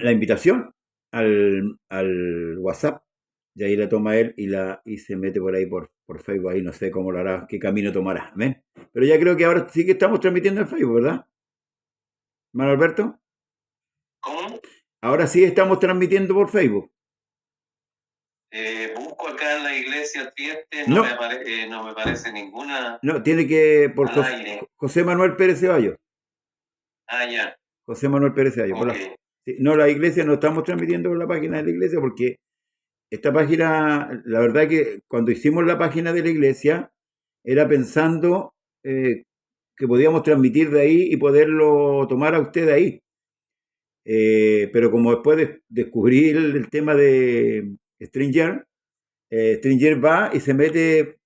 la invitación al WhatsApp, y ahí la toma él y se mete por ahí por Facebook, ahí no sé cómo lo hará, qué camino tomará. ¿Ven? Pero ya creo que ahora sí que estamos transmitiendo en Facebook, ¿verdad? Manuel Alberto, ¿Cómo? ahora sí estamos transmitiendo por Facebook. Busco acá en la iglesia Fieste, No, no me parece ninguna no, tiene que por al aire. José Manuel Pérez Ceballos. Ah, ya, José Manuel Pérez Ceballos. ok. Sí, no, la iglesia no estamos transmitiendo por la página de la iglesia porque esta página, la verdad que cuando hicimos la página de la iglesia, era pensando que podíamos transmitir de ahí y poderlo tomar a usted de ahí. Pero como después descubrí el tema de Stringer, Stringer va y se mete,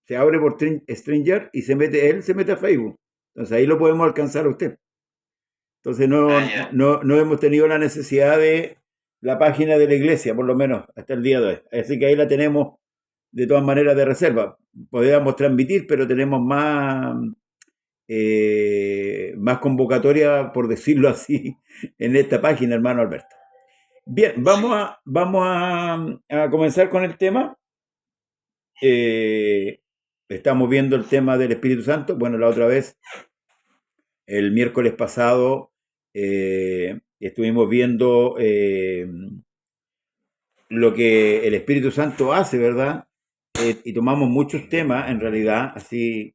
se abre por Stringer y él se mete a Facebook. Entonces ahí lo podemos alcanzar a usted. Entonces Ah, ya. no hemos tenido la necesidad de la página de la iglesia, por lo menos hasta el día de hoy. Así que ahí la tenemos de todas maneras de reserva. Podríamos transmitir, pero tenemos más convocatoria, por decirlo así, en esta página, hermano Alberto. Bien, Sí. vamos a comenzar con el tema. Eh, Estamos viendo el tema del Espíritu Santo. Bueno, la otra vez, el miércoles pasado, estuvimos viendo lo que el Espíritu Santo hace, ¿verdad? Y tomamos muchos temas, en realidad, así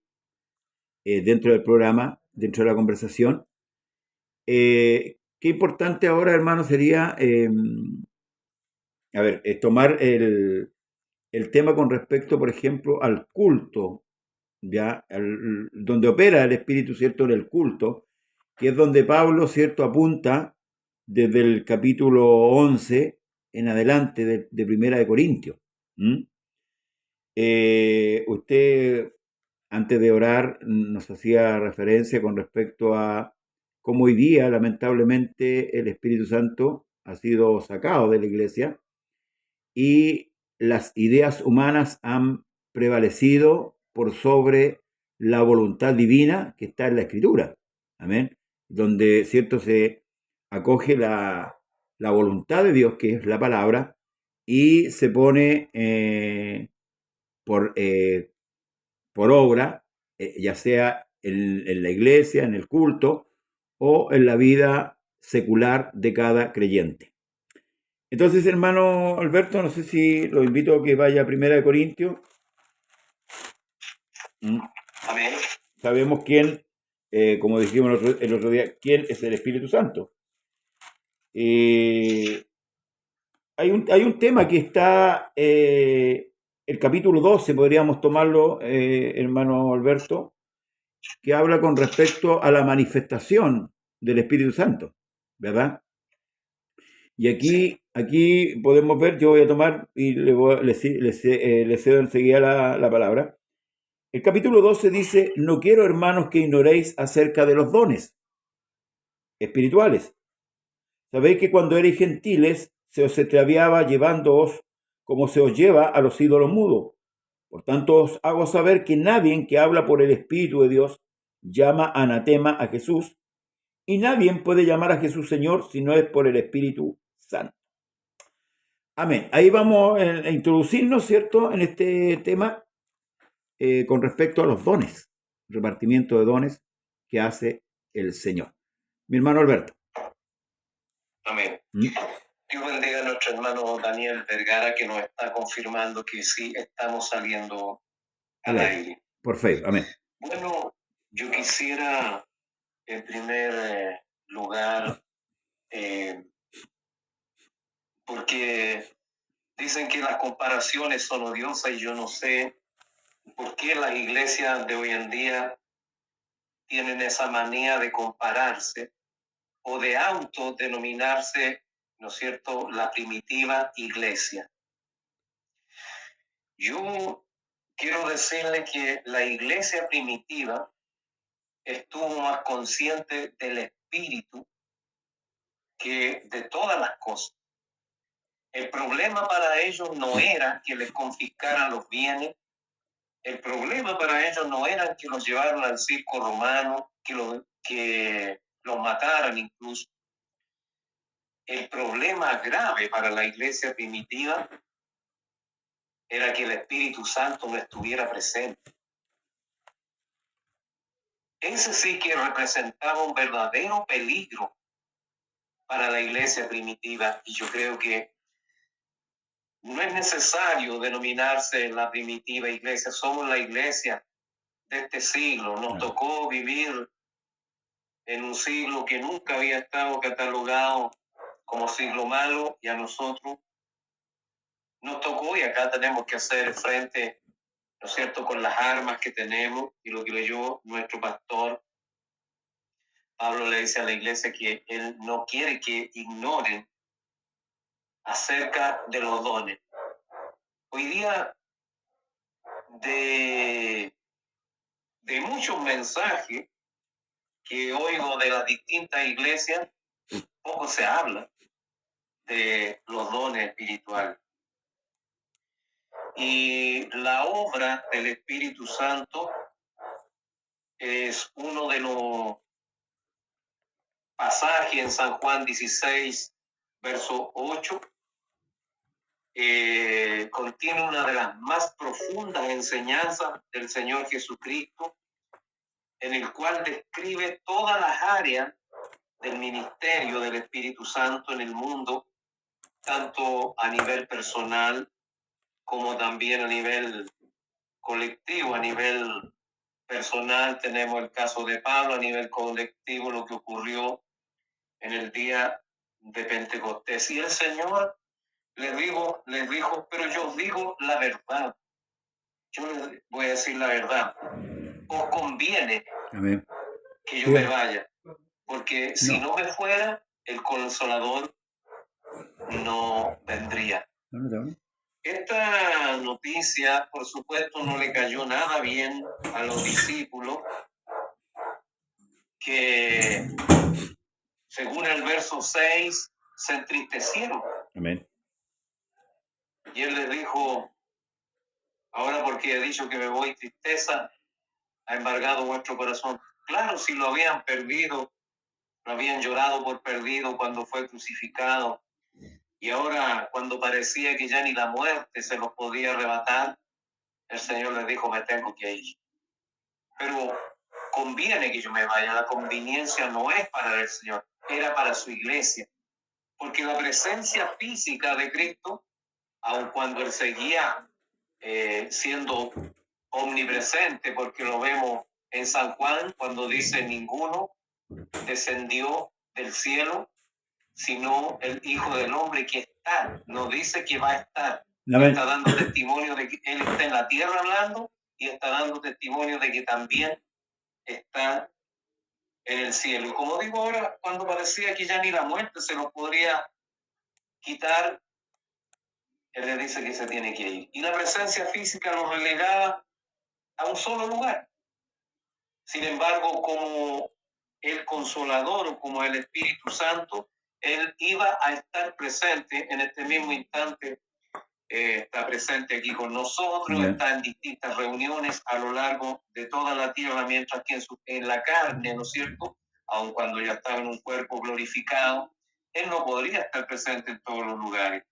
dentro del programa, dentro de la conversación. Qué importante ahora, hermano, sería, a ver, tomar el tema con respecto, por ejemplo, al culto, ya, donde opera el Espíritu, ¿cierto? En el culto, que es donde Pablo, ¿cierto? Apunta desde el capítulo 11 en adelante de Primera de Corintios. ¿Mm? Usted, antes de orar, nos hacía referencia con respecto a cómo hoy día, lamentablemente, el Espíritu Santo ha sido sacado de la iglesia y las ideas humanas han prevalecido por sobre la voluntad divina que está en la Escritura. Amén. Donde, cierto, se acoge la voluntad de Dios, que es la palabra, y se pone por, por obra, ya sea en la iglesia, en el culto o en la vida secular de cada creyente. Entonces, hermano Alberto, no sé si lo invito a que vaya a Primera de Corintios. Mm. Amén. Sabemos quién, como dijimos el otro día, quién es el Espíritu Santo. Eh, hay un tema que está, el capítulo 12, podríamos tomarlo, hermano Alberto, que habla con respecto a la manifestación del Espíritu Santo, ¿verdad? Y Sí. aquí podemos ver, yo voy a tomar y le cedo enseguida la palabra. El capítulo 12 dice, no quiero, hermanos, que ignoréis acerca de los dones espirituales. Sabéis que cuando erais gentiles se os extraviaba llevándoos como se os lleva a los ídolos mudos. Por tanto, os hago saber que nadie que habla por el Espíritu de Dios llama anatema a Jesús, y nadie puede llamar a Jesús Señor si no es por el Espíritu Santo. Amén. Ahí vamos a introducirnos, ¿cierto?, en este tema con respecto a los dones, repartimiento de dones que hace el Señor. Mi hermano Alberto. Amén. ¿Mm? Dios bendiga a nuestro hermano Daniel Vergara, que nos está confirmando que sí estamos saliendo Al al aire. aire. Por fe. Amén. Bueno, yo quisiera en primer lugar, porque dicen que las comparaciones son odiosas y yo no sé por qué las iglesias de hoy en día tienen esa manía de compararse o de autodenominarse, ¿no es cierto?, la primitiva iglesia. Yo quiero decirle que la iglesia primitiva estuvo más consciente del espíritu que de todas las cosas. El problema para ellos no era que les confiscaran los bienes, el problema para ellos no era que los llevaran al circo romano, que los mataran incluso. el problema grave para la iglesia primitiva era que el Espíritu Santo no estuviera presente. Ese sí que representaba un verdadero peligro para la iglesia primitiva, y yo creo que no es necesario denominarse la primitiva iglesia, somos la iglesia de este siglo. Nos tocó vivir en un siglo que nunca había estado catalogado como siglo malo, y a nosotros nos tocó, y acá tenemos que hacer frente, ¿no es cierto?, con las armas que tenemos, y lo que leyó nuestro pastor. Pablo le dice a la iglesia que él no quiere que ignoren acerca de los dones. Hoy día, de muchos mensajes que oigo de las distintas iglesias, poco se habla de los dones espirituales. Y la obra del Espíritu Santo es uno de los pasajes en San Juan 16, verso 8, contiene una de las más profundas enseñanzas del Señor Jesucristo, en el cual describe todas las áreas del ministerio del Espíritu Santo en el mundo, tanto a nivel personal como también a nivel colectivo. A nivel personal tenemos el caso de Pablo, a nivel colectivo lo que ocurrió en el día de Pentecostés. Y el Señor les dijo, pero yo os digo la verdad. Yo les voy a decir la verdad. Os conviene Amén. que yo me vaya, porque si no me fuera, el Consolador no vendría. Esta noticia, por supuesto, no le cayó nada bien a los discípulos, que según el verso 6 se entristecieron. Amén. Y él les dijo, ahora porque he dicho que me voy, tristeza ha embargado vuestro corazón. Claro, si lo habían perdido, lo habían llorado por perdido cuando fue crucificado, y ahora cuando parecía que ya ni la muerte se los podía arrebatar, el Señor les dijo, me tengo que ir. Pero conviene que yo me vaya. La conveniencia no es para el Señor, era para su iglesia. Porque la presencia física de Cristo, aun cuando Él seguía siendo omnipresente, porque lo vemos en San Juan cuando dice ninguno descendió del cielo, sino el Hijo del Hombre que está, no dice que va a estar. Está dando testimonio de que Él está en la tierra hablando, y está dando testimonio de que también está en el cielo. Y como digo ahora, cuando parecía que ya ni la muerte se lo podría quitar, Él le dice que se tiene que ir. Y la presencia física lo relegaba a un solo lugar. Sin embargo, como el Consolador o como el Espíritu Santo, Él iba a estar presente en este mismo instante. Está presente aquí con nosotros, está en distintas reuniones a lo largo de toda la tierra, mientras que en la carne, ¿no es cierto?, aun cuando ya estaba en un cuerpo glorificado, Él no podría estar presente en todos los lugares.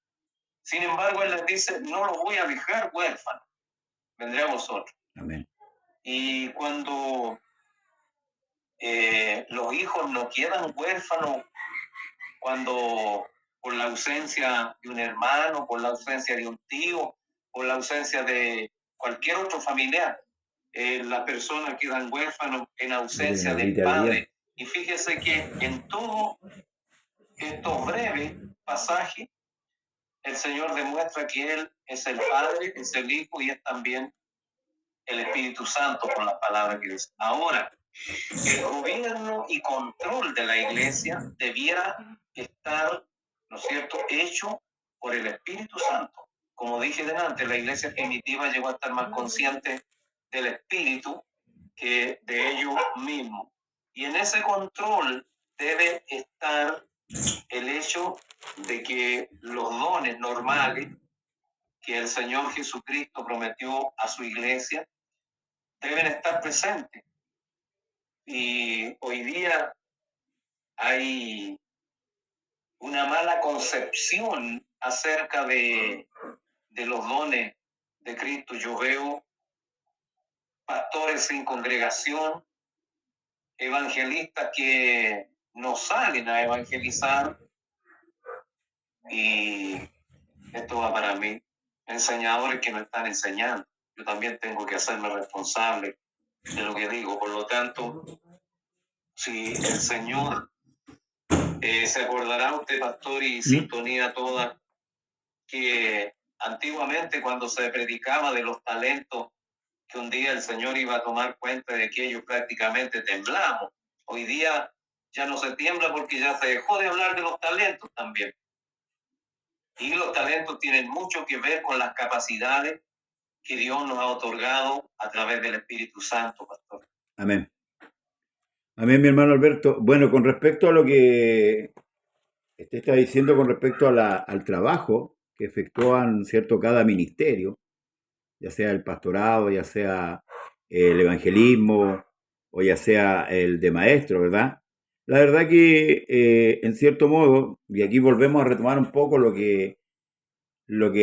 Sin embargo, Él les dice, no los voy a dejar huérfanos, vendré a vosotros. Amén. Y cuando los hijos no quedan huérfanos, cuando por la ausencia de un hermano, por la ausencia de un tío, por la ausencia de cualquier otro familiar, las personas quedan huérfanos en ausencia del padre. Y fíjese que en todos estos breves pasajes, el Señor demuestra que Él es el Padre, es el Hijo y es también el Espíritu Santo, con la palabra que dice. Ahora, el gobierno y control de la iglesia debiera estar, ¿no es cierto?, hecho por el Espíritu Santo. Como dije delante, la iglesia primitiva llegó a estar más consciente del Espíritu que de ellos mismos. Y en ese control debe estar el hecho de que los dones normales que el Señor Jesucristo prometió a su iglesia deben estar presentes. Y hoy día hay una mala concepción acerca de los dones de Cristo. Yo veo pastores sin congregación, evangelistas que no salen a evangelizar, y esto va para mí, enseñadores que no están enseñando. Yo también tengo que hacerme responsable de lo que digo. Por lo tanto, si el Señor se acordará usted, pastor, y sintonía toda, que antiguamente cuando se predicaba de los talentos, que un día el Señor iba a tomar cuenta de que ellos prácticamente temblamos. Hoy día ya no se tiembla porque ya se dejó de hablar de los talentos también. Y los talentos tienen mucho que ver con las capacidades que Dios nos ha otorgado a través del Espíritu Santo, pastor. Amén. Amén, mi hermano Alberto. Bueno, con respecto a lo que usted está diciendo con respecto a al trabajo que efectúan, ¿cierto?, cada ministerio, ya sea el pastorado, ya sea el evangelismo o ya sea el de maestro, ¿verdad? La verdad que, en cierto modo, y aquí volvemos a retomar un poco lo que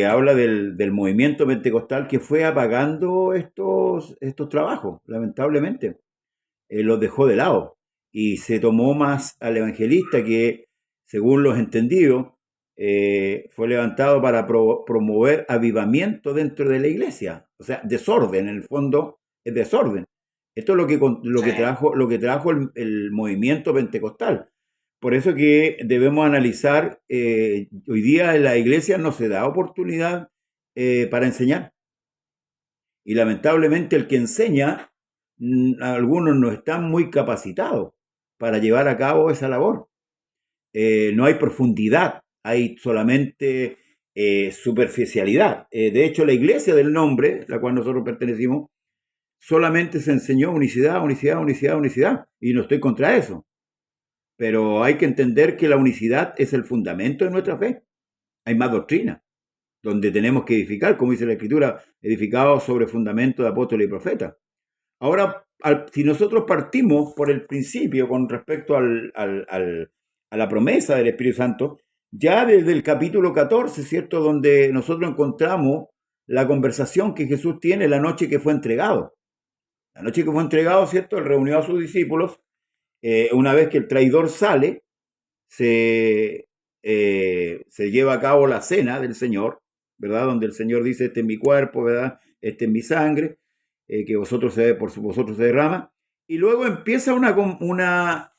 habla del movimiento pentecostal que fue apagando estos trabajos, lamentablemente. Los dejó de lado y se tomó más al evangelista que, según los entendidos, fue levantado para promover avivamiento dentro de la iglesia. O sea, desorden, en el fondo es desorden. Esto es lo que trajo el movimiento pentecostal. Por eso que debemos analizar, hoy día en la iglesia no se da oportunidad para enseñar. Y lamentablemente el que enseña, algunos no están muy capacitados para llevar a cabo esa labor. No hay profundidad, hay solamente superficialidad. De hecho, la iglesia del nombre, la cual nosotros pertenecimos, solamente se enseñó unicidad, unicidad, unicidad, unicidad. Y no estoy contra eso. Pero hay que entender que la unicidad es el fundamento de nuestra fe. Hay más doctrina, donde tenemos que edificar, como dice la Escritura, edificados sobre fundamento de apóstoles y profetas. Ahora, si nosotros partimos por el principio con respecto a la promesa del Espíritu Santo, ya desde el capítulo 14, ¿cierto?, donde nosotros encontramos la conversación que Jesús tiene la noche que fue entregado. La noche que fue entregado, ¿cierto?, él reunió a sus discípulos. Una vez que el traidor sale, se lleva a cabo la cena del Señor, ¿verdad?, donde el Señor dice: este es mi cuerpo, ¿verdad?, este es mi sangre, que por vosotros se derrama. Y luego empieza una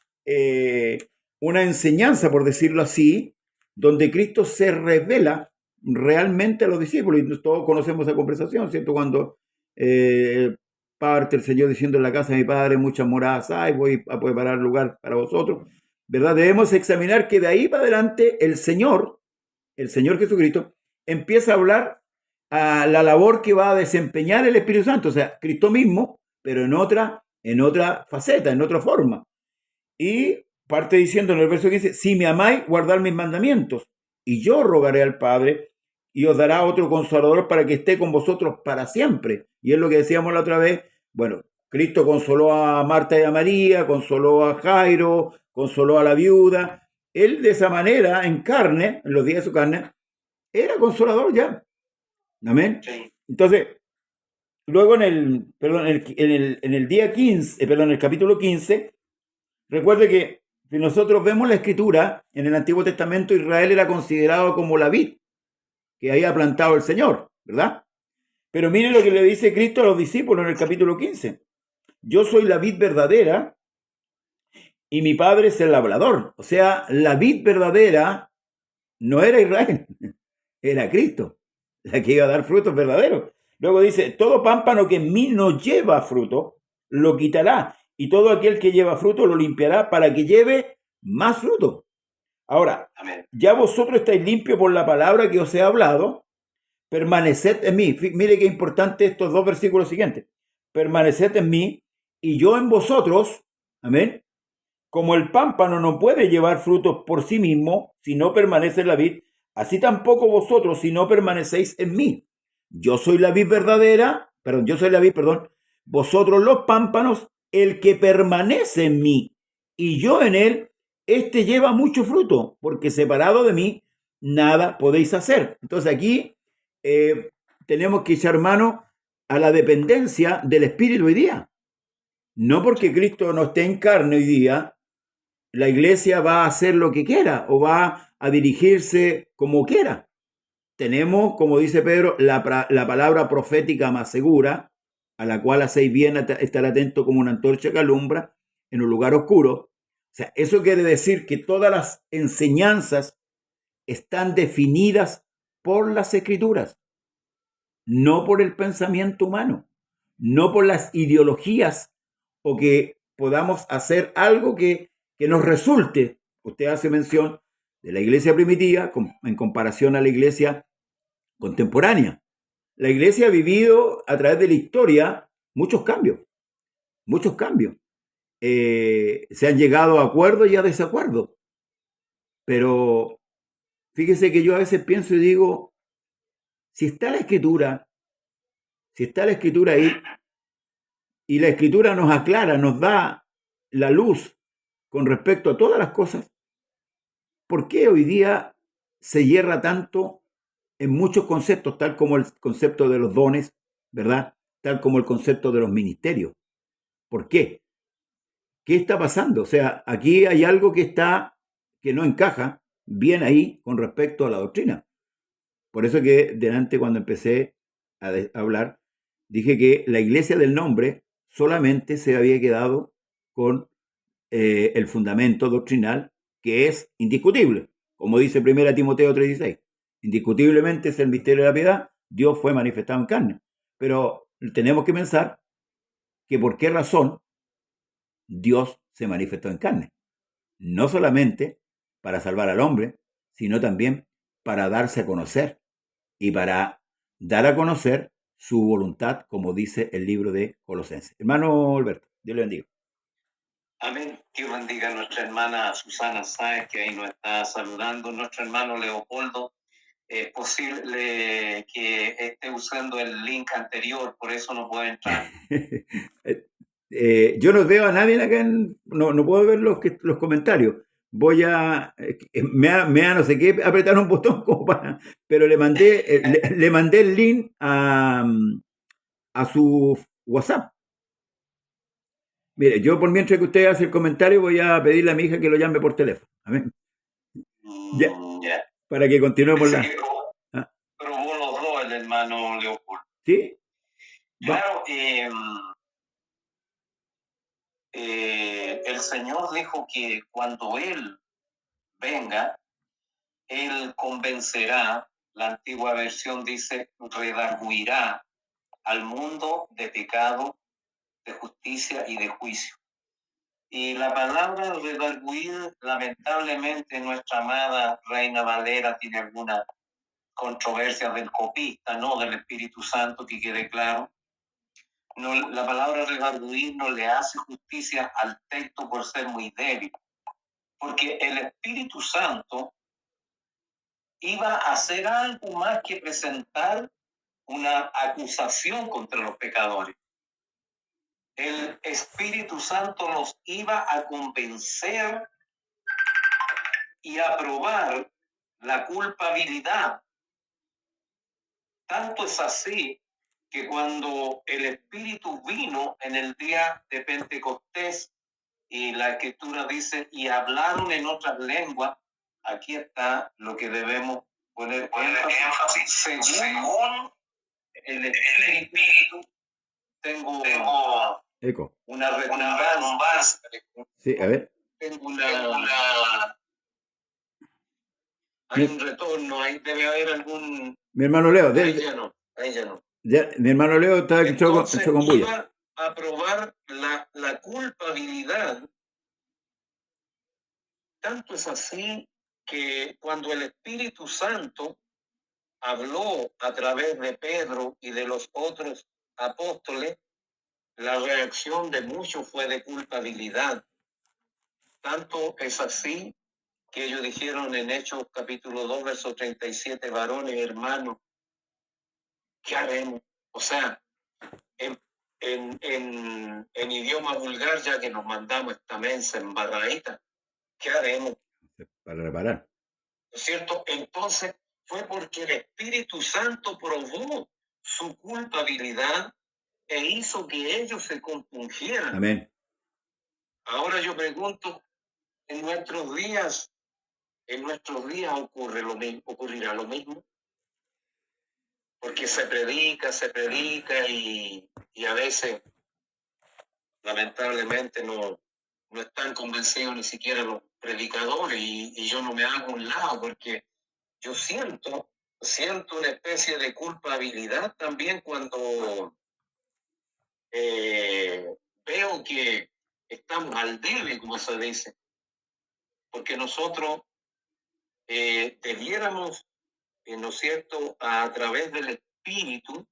enseñanza, por decirlo así, donde Cristo se revela realmente a los discípulos. Y todos conocemos esa conversación, ¿cierto? Cuando parte el Señor diciendo: en la casa de mi Padre muchas moradas hay, voy a preparar lugar para vosotros, ¿verdad? Debemos examinar que de ahí para adelante el Señor Jesucristo, empieza a hablar a la labor que va a desempeñar el Espíritu Santo, o sea, Cristo mismo, pero en otra faceta, en otra forma. Y parte diciendo en el verso 15: si me amáis, guardad mis mandamientos, y yo rogaré al Padre, y os dará otro consolador para que esté con vosotros para siempre. Y es lo que decíamos la otra vez. Bueno, Cristo consoló a Marta y a María, consoló a Jairo, consoló a la viuda. Él de esa manera, en carne, en los días de su carne, era consolador ya. Amén. Sí. Entonces, luego en el día 15, en el capítulo 15, recuerde que si nosotros vemos la escritura, en el Antiguo Testamento Israel era considerado como la vid que había plantado el Señor, ¿verdad? Pero miren lo que le dice Cristo a los discípulos en el capítulo 15. Yo soy la vid verdadera y mi Padre es el labrador. O sea, la vid verdadera no era Israel, era Cristo, la que iba a dar frutos verdaderos. Luego dice: todo pámpano que en mí no lleva fruto, lo quitará, y todo aquel que lleva fruto lo limpiará para que lleve más fruto. Ahora, ya vosotros estáis limpios por la palabra que os he hablado. Permaneced en mí. Mire qué importante estos dos versículos siguientes. Permaneced en mí y yo en vosotros. Amén. Como el pámpano no puede llevar frutos por sí mismo si no permanece en la vid, así tampoco vosotros si no permanecéis en mí. Yo soy la vid verdadera, vosotros los pámpanos. El que permanece en mí y yo en él, este lleva mucho fruto, porque separado de mí nada podéis hacer. Entonces aquí tenemos que echar mano a la dependencia del Espíritu hoy día. No porque Cristo no esté en carne hoy día, la iglesia va a hacer lo que quiera o va a dirigirse como quiera. Tenemos, como dice Pedro, la palabra profética más segura, a la cual hacéis bien estar atento como una antorcha que alumbra en un lugar oscuro. O sea, eso quiere decir que todas las enseñanzas están definidas por las escrituras, no por el pensamiento humano, no por las ideologías o que podamos hacer algo que nos resulte. Usted hace mención de la iglesia primitiva en comparación a la iglesia contemporánea. La iglesia ha vivido a través de la historia muchos cambios, muchos cambios. Se han llegado a acuerdos y a desacuerdos. Pero fíjese que yo a veces pienso y digo, si está la escritura ahí, y la escritura nos aclara, nos da la luz con respecto a todas las cosas, ¿por qué hoy día se hierra tanto en muchos conceptos, tal como el concepto de los dones, ¿verdad? Tal como el concepto de los ministerios? ¿Por qué? ¿Qué está pasando? O sea, aquí hay algo que no encaja bien ahí con respecto a la doctrina. Por eso que delante, cuando empecé a hablar, dije que la iglesia del nombre solamente se había quedado con el fundamento doctrinal, que es indiscutible. Como dice 1 Timoteo 3:16, indiscutiblemente es el misterio de la piedad, Dios fue manifestado en carne. Pero tenemos que pensar que por qué razón Dios se manifestó en carne. No solamente para salvar al hombre, sino también para darse a conocer y para dar a conocer su voluntad, como dice el libro de Colosenses. Hermano Alberto, Dios le bendiga. Amén. Dios bendiga a nuestra hermana Susana Sáez, que ahí nos está saludando. Nuestro hermano Leopoldo, es posible que esté usando el link anterior, por eso no puede entrar. Yo no veo a nadie acá, no puedo ver los comentarios. Voy a, no sé qué, apretar un botón como para, pero le mandé el link a su WhatsApp. Mire, yo por mientras que usted hace el comentario voy a pedirle a mi hija que lo llame por teléfono. Amén. Ya, para que continuemos la... Probó los dos el hermano Leopoldo. ¿Sí? Claro, el Señor dijo que cuando Él venga, Él convencerá, la antigua versión dice, redarguirá al mundo de pecado, de justicia y de juicio. Y la palabra redarguir, lamentablemente, nuestra amada Reina Valera tiene alguna controversia del copista, no del Espíritu Santo, que quede claro. No, la palabra redarguir no le hace justicia al texto por ser muy débil, porque el Espíritu Santo iba a hacer algo más que presentar una acusación contra los pecadores. El Espíritu Santo los iba a convencer y a probar la culpabilidad. Tanto es así que cuando el Espíritu vino en el día de Pentecostés, y la Escritura dice, y hablaron en otras lenguas, aquí está lo que debemos poner énfasis. Según el Espíritu, tengo eco. Una redundancia. Sí, a ver. Tengo hay un retorno, ahí debe haber algún... Mi hermano Leo. Ahí ya no. Mi hermano Leo está hecho con bulla. Iba a probar la culpabilidad. Tanto es así que cuando el Espíritu Santo habló a través de Pedro y de los otros apóstoles, la reacción de muchos fue de culpabilidad. Tanto es así que ellos dijeron en Hechos capítulo 2, verso 37, varones, hermanos, ¿qué haremos? O sea, en idioma vulgar, ya que nos mandamos esta mensa embarradita, ¿qué haremos? Para reparar. ¿No es cierto? Entonces fue porque el Espíritu Santo probó su culpabilidad e hizo que ellos se compungieran. Amén. Ahora yo pregunto, en nuestros días ocurrirá lo mismo, porque se predica y a veces lamentablemente no están convencidos ni siquiera los predicadores y yo no me hago un lado porque yo siento una especie de culpabilidad también cuando veo que estamos al debe, como se dice, porque nosotros debiéramos, ¿no es cierto?, a través del Espíritu,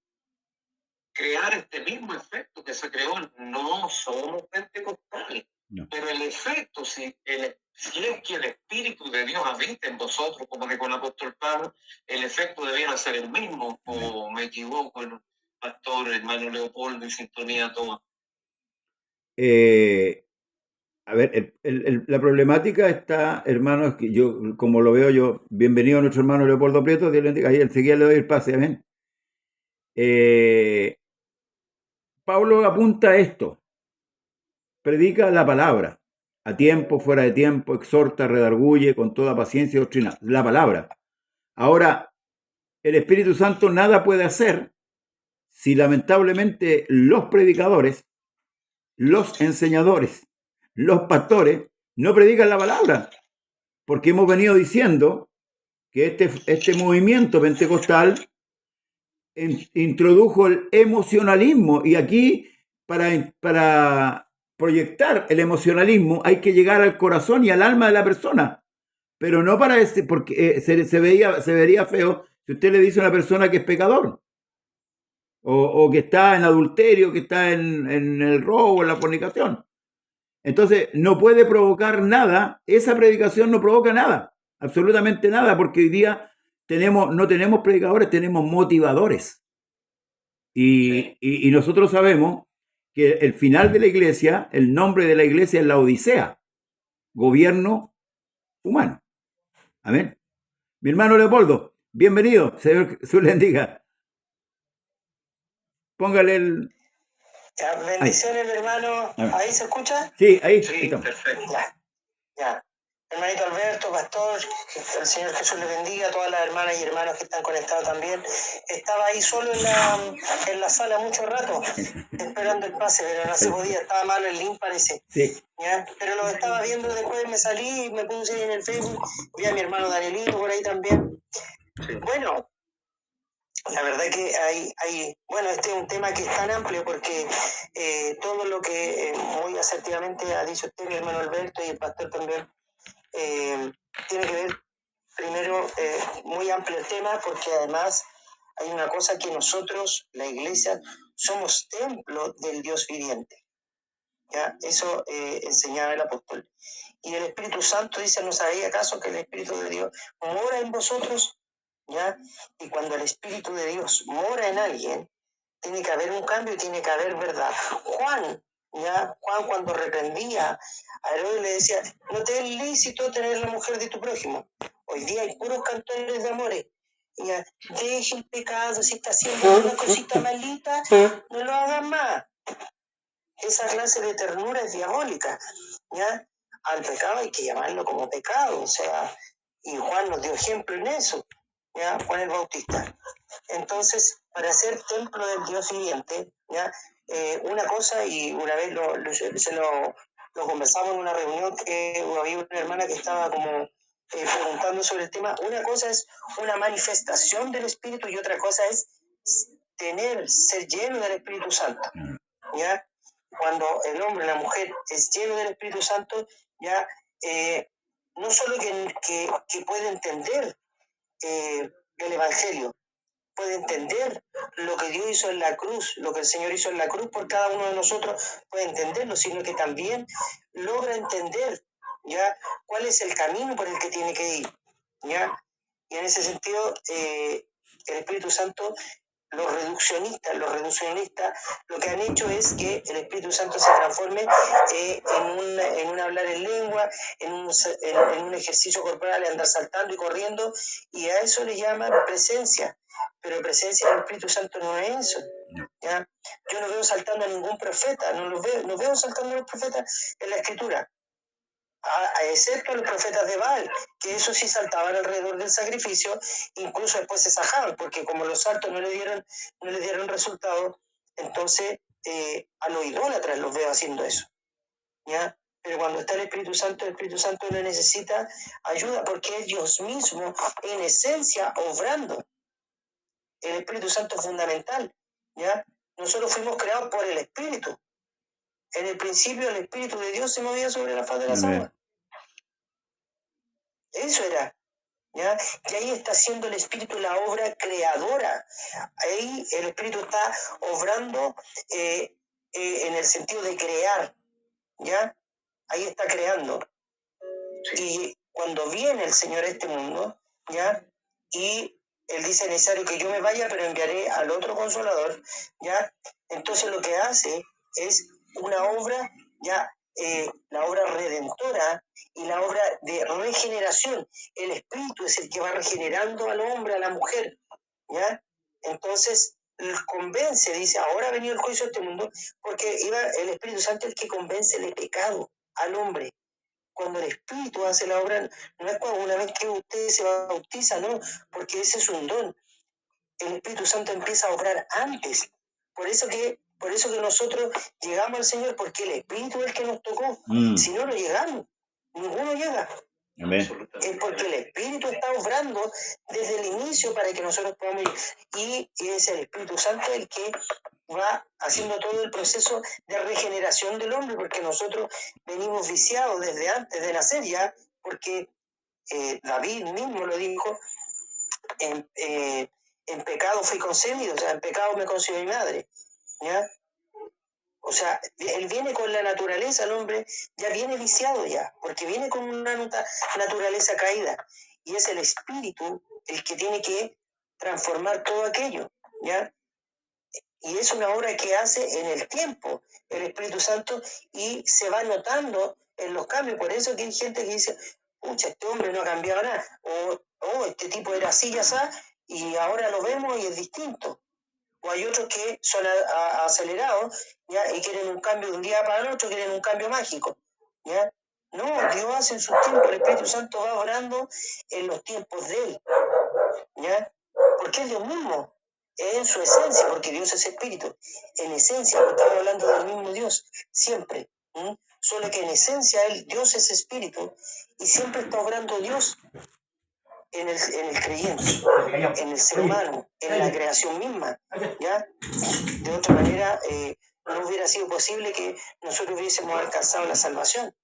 crear este mismo efecto que se creó. No somos pentecostales, no. Pero el efecto, si es que el Espíritu de Dios habita en vosotros, como dijo el apóstol Pablo, el efecto debiera ser el mismo, o me equivoco, el pastor hermano Leopoldo y sintonía toda. A ver, la problemática está, hermanos, que yo, como lo veo yo, bienvenido a nuestro hermano Leopoldo Prieto, Dios le bendiga, ahí enseguida le doy el pase, amén. Pablo apunta a esto, predica la palabra, a tiempo, fuera de tiempo, exhorta, redarguye con toda paciencia y doctrina, la palabra. Ahora, el Espíritu Santo nada puede hacer si lamentablemente los predicadores, los enseñadores, los pastores no predican la palabra, porque hemos venido diciendo que este movimiento pentecostal introdujo el emocionalismo, y aquí para proyectar el emocionalismo hay que llegar al corazón y al alma de la persona, pero no para porque se vería feo si usted le dice a una persona que es pecador, o que está en adulterio, que está en el robo, en la fornicación. Entonces no puede provocar nada, esa predicación no provoca nada, absolutamente nada, porque hoy día no tenemos predicadores, tenemos motivadores. Y nosotros sabemos que el final de la iglesia, el nombre de la iglesia es la Odisea, gobierno humano. Amén. Mi hermano Leopoldo, bienvenido, Señor Jesús le bendiga. Póngale el... Ya, bendiciones, hermano. ¿Ahí se escucha? Sí, ahí estamos. Perfecto. Ya. Hermanito Alberto, pastor, que el Señor Jesús le bendiga, a todas las hermanas y hermanos que están conectados también. Estaba ahí solo en la sala mucho rato, esperando el pase, pero no se podía, estaba malo el link, parece. Sí. ¿Ya? Pero lo estaba viendo después, me salí y me puse ahí en el Facebook, vi a mi hermano Danielito por ahí también. Sí. Bueno, la verdad que bueno, este es un tema que es tan amplio porque todo lo que muy asertivamente ha dicho usted, mi hermano Alberto, y el pastor también, tiene que ver, primero, muy amplio el tema, porque además hay una cosa que nosotros, la iglesia, somos templo del Dios viviente. ¿Ya? Eso enseñaba el apóstol. Y el Espíritu Santo dice, ¿no sabéis acaso que el Espíritu de Dios mora en vosotros? ¿Ya? Y cuando el Espíritu de Dios mora en alguien, tiene que haber un cambio y tiene que haber verdad. Juan cuando reprendía a Herodes le decía, no te es lícito tener la mujer de tu prójimo. Hoy día hay puros cantores de amores. ¿Ya? Deje el pecado, si está haciendo una cosita malita, no lo hagan más. Esa clase de ternura es diabólica. ¿Ya? Al pecado hay que llamarlo como pecado, o sea, y Juan nos dio ejemplo en eso, ¿ya? Juan el Bautista. Entonces, para ser templo del Dios viviente, ¿ya? Una cosa, y una vez lo conversamos en una reunión, que había una hermana que estaba como preguntando sobre el tema. Una cosa es una manifestación del Espíritu y otra cosa es ser lleno del Espíritu Santo, ¿ya? Cuando el hombre, la mujer es lleno del Espíritu Santo, ya no solo que puede entender el Evangelio, puede entender lo que Dios hizo en la cruz, lo que el Señor hizo en la cruz por cada uno de nosotros, puede entenderlo, sino que también logra entender ya cuál es el camino por el que tiene que ir, ya. Y en ese sentido el Espíritu Santo los reduccionistas, lo que han hecho es que el Espíritu Santo se transforme en un hablar en lengua, en un ejercicio corporal, de andar saltando y corriendo, y a eso le llaman presencia. Pero presencia del Espíritu Santo no es eso. ¿Ya? Yo no veo saltando a ningún profeta, no veo saltando a los profetas en la Escritura. Excepto los profetas de Baal, que eso sí saltaban alrededor del sacrificio, incluso después se sajaban, porque como los saltos no le dieron resultado, entonces a los idólatras los veo haciendo eso. ¿Ya? Pero cuando está el Espíritu Santo no necesita ayuda, porque es Dios mismo en esencia obrando. El Espíritu Santo es fundamental. ¿Ya? Nosotros fuimos creados por el Espíritu. En el principio el Espíritu de Dios se movía sobre la faz de las aguas. Eso era. ¿Ya? Y ahí está haciendo el Espíritu la obra creadora. Ahí el Espíritu está obrando en el sentido de crear. ¿Ya? Ahí está creando. Y cuando viene el Señor a este mundo, ¿ya? Y Él dice, necesario que yo me vaya, pero enviaré al otro Consolador, ¿ya? Entonces lo que hace es una obra, ¿ya? La obra redentora y la obra de regeneración. El Espíritu es el que va regenerando al hombre, a la mujer, ¿ya? Entonces convence, dice, ahora ha venido el juicio de este mundo, porque el Espíritu Santo es el que convence de pecado al hombre. Cuando el Espíritu hace la obra, no es cuando una vez que usted se bautiza, no, porque ese es un don. El Espíritu Santo empieza a obrar antes. Por eso que nosotros llegamos al Señor, porque el Espíritu es el que nos tocó. Si no llegamos, ninguno llega. Amén. Es porque el Espíritu está obrando desde el inicio para que nosotros podamos ir. Y es el Espíritu Santo el que va haciendo todo el proceso de regeneración del hombre, porque nosotros venimos viciados desde antes de nacer ya, porque David mismo lo dijo, en pecado fui concebido, o sea, en pecado me concibió mi madre, ¿ya? O sea, él viene con la naturaleza, el hombre ya viene viciado ya, porque viene con una naturaleza caída, y es el Espíritu el que tiene que transformar todo aquello, ¿ya? Y es una obra que hace en el tiempo el Espíritu Santo y se va notando en los cambios. Por eso que hay gente que dice, pucha, este hombre no ha cambiado nada, o este tipo era así y así, y ahora lo vemos y es distinto. O hay otros que son acelerados, ¿ya? Y quieren un cambio de un día para el otro, quieren un cambio mágico, ¿ya? No, Dios hace en su tiempo, el Espíritu Santo va orando en los tiempos de Él, ¿ya? Porque es Dios mismo, en su esencia, porque Dios es espíritu. En esencia, estamos hablando del mismo Dios, siempre. Solo que en esencia Dios es espíritu y siempre está obrando Dios en el creyente, en el ser humano, en la creación misma. ¿Ya? De otra manera, no hubiera sido posible que nosotros hubiésemos alcanzado la salvación.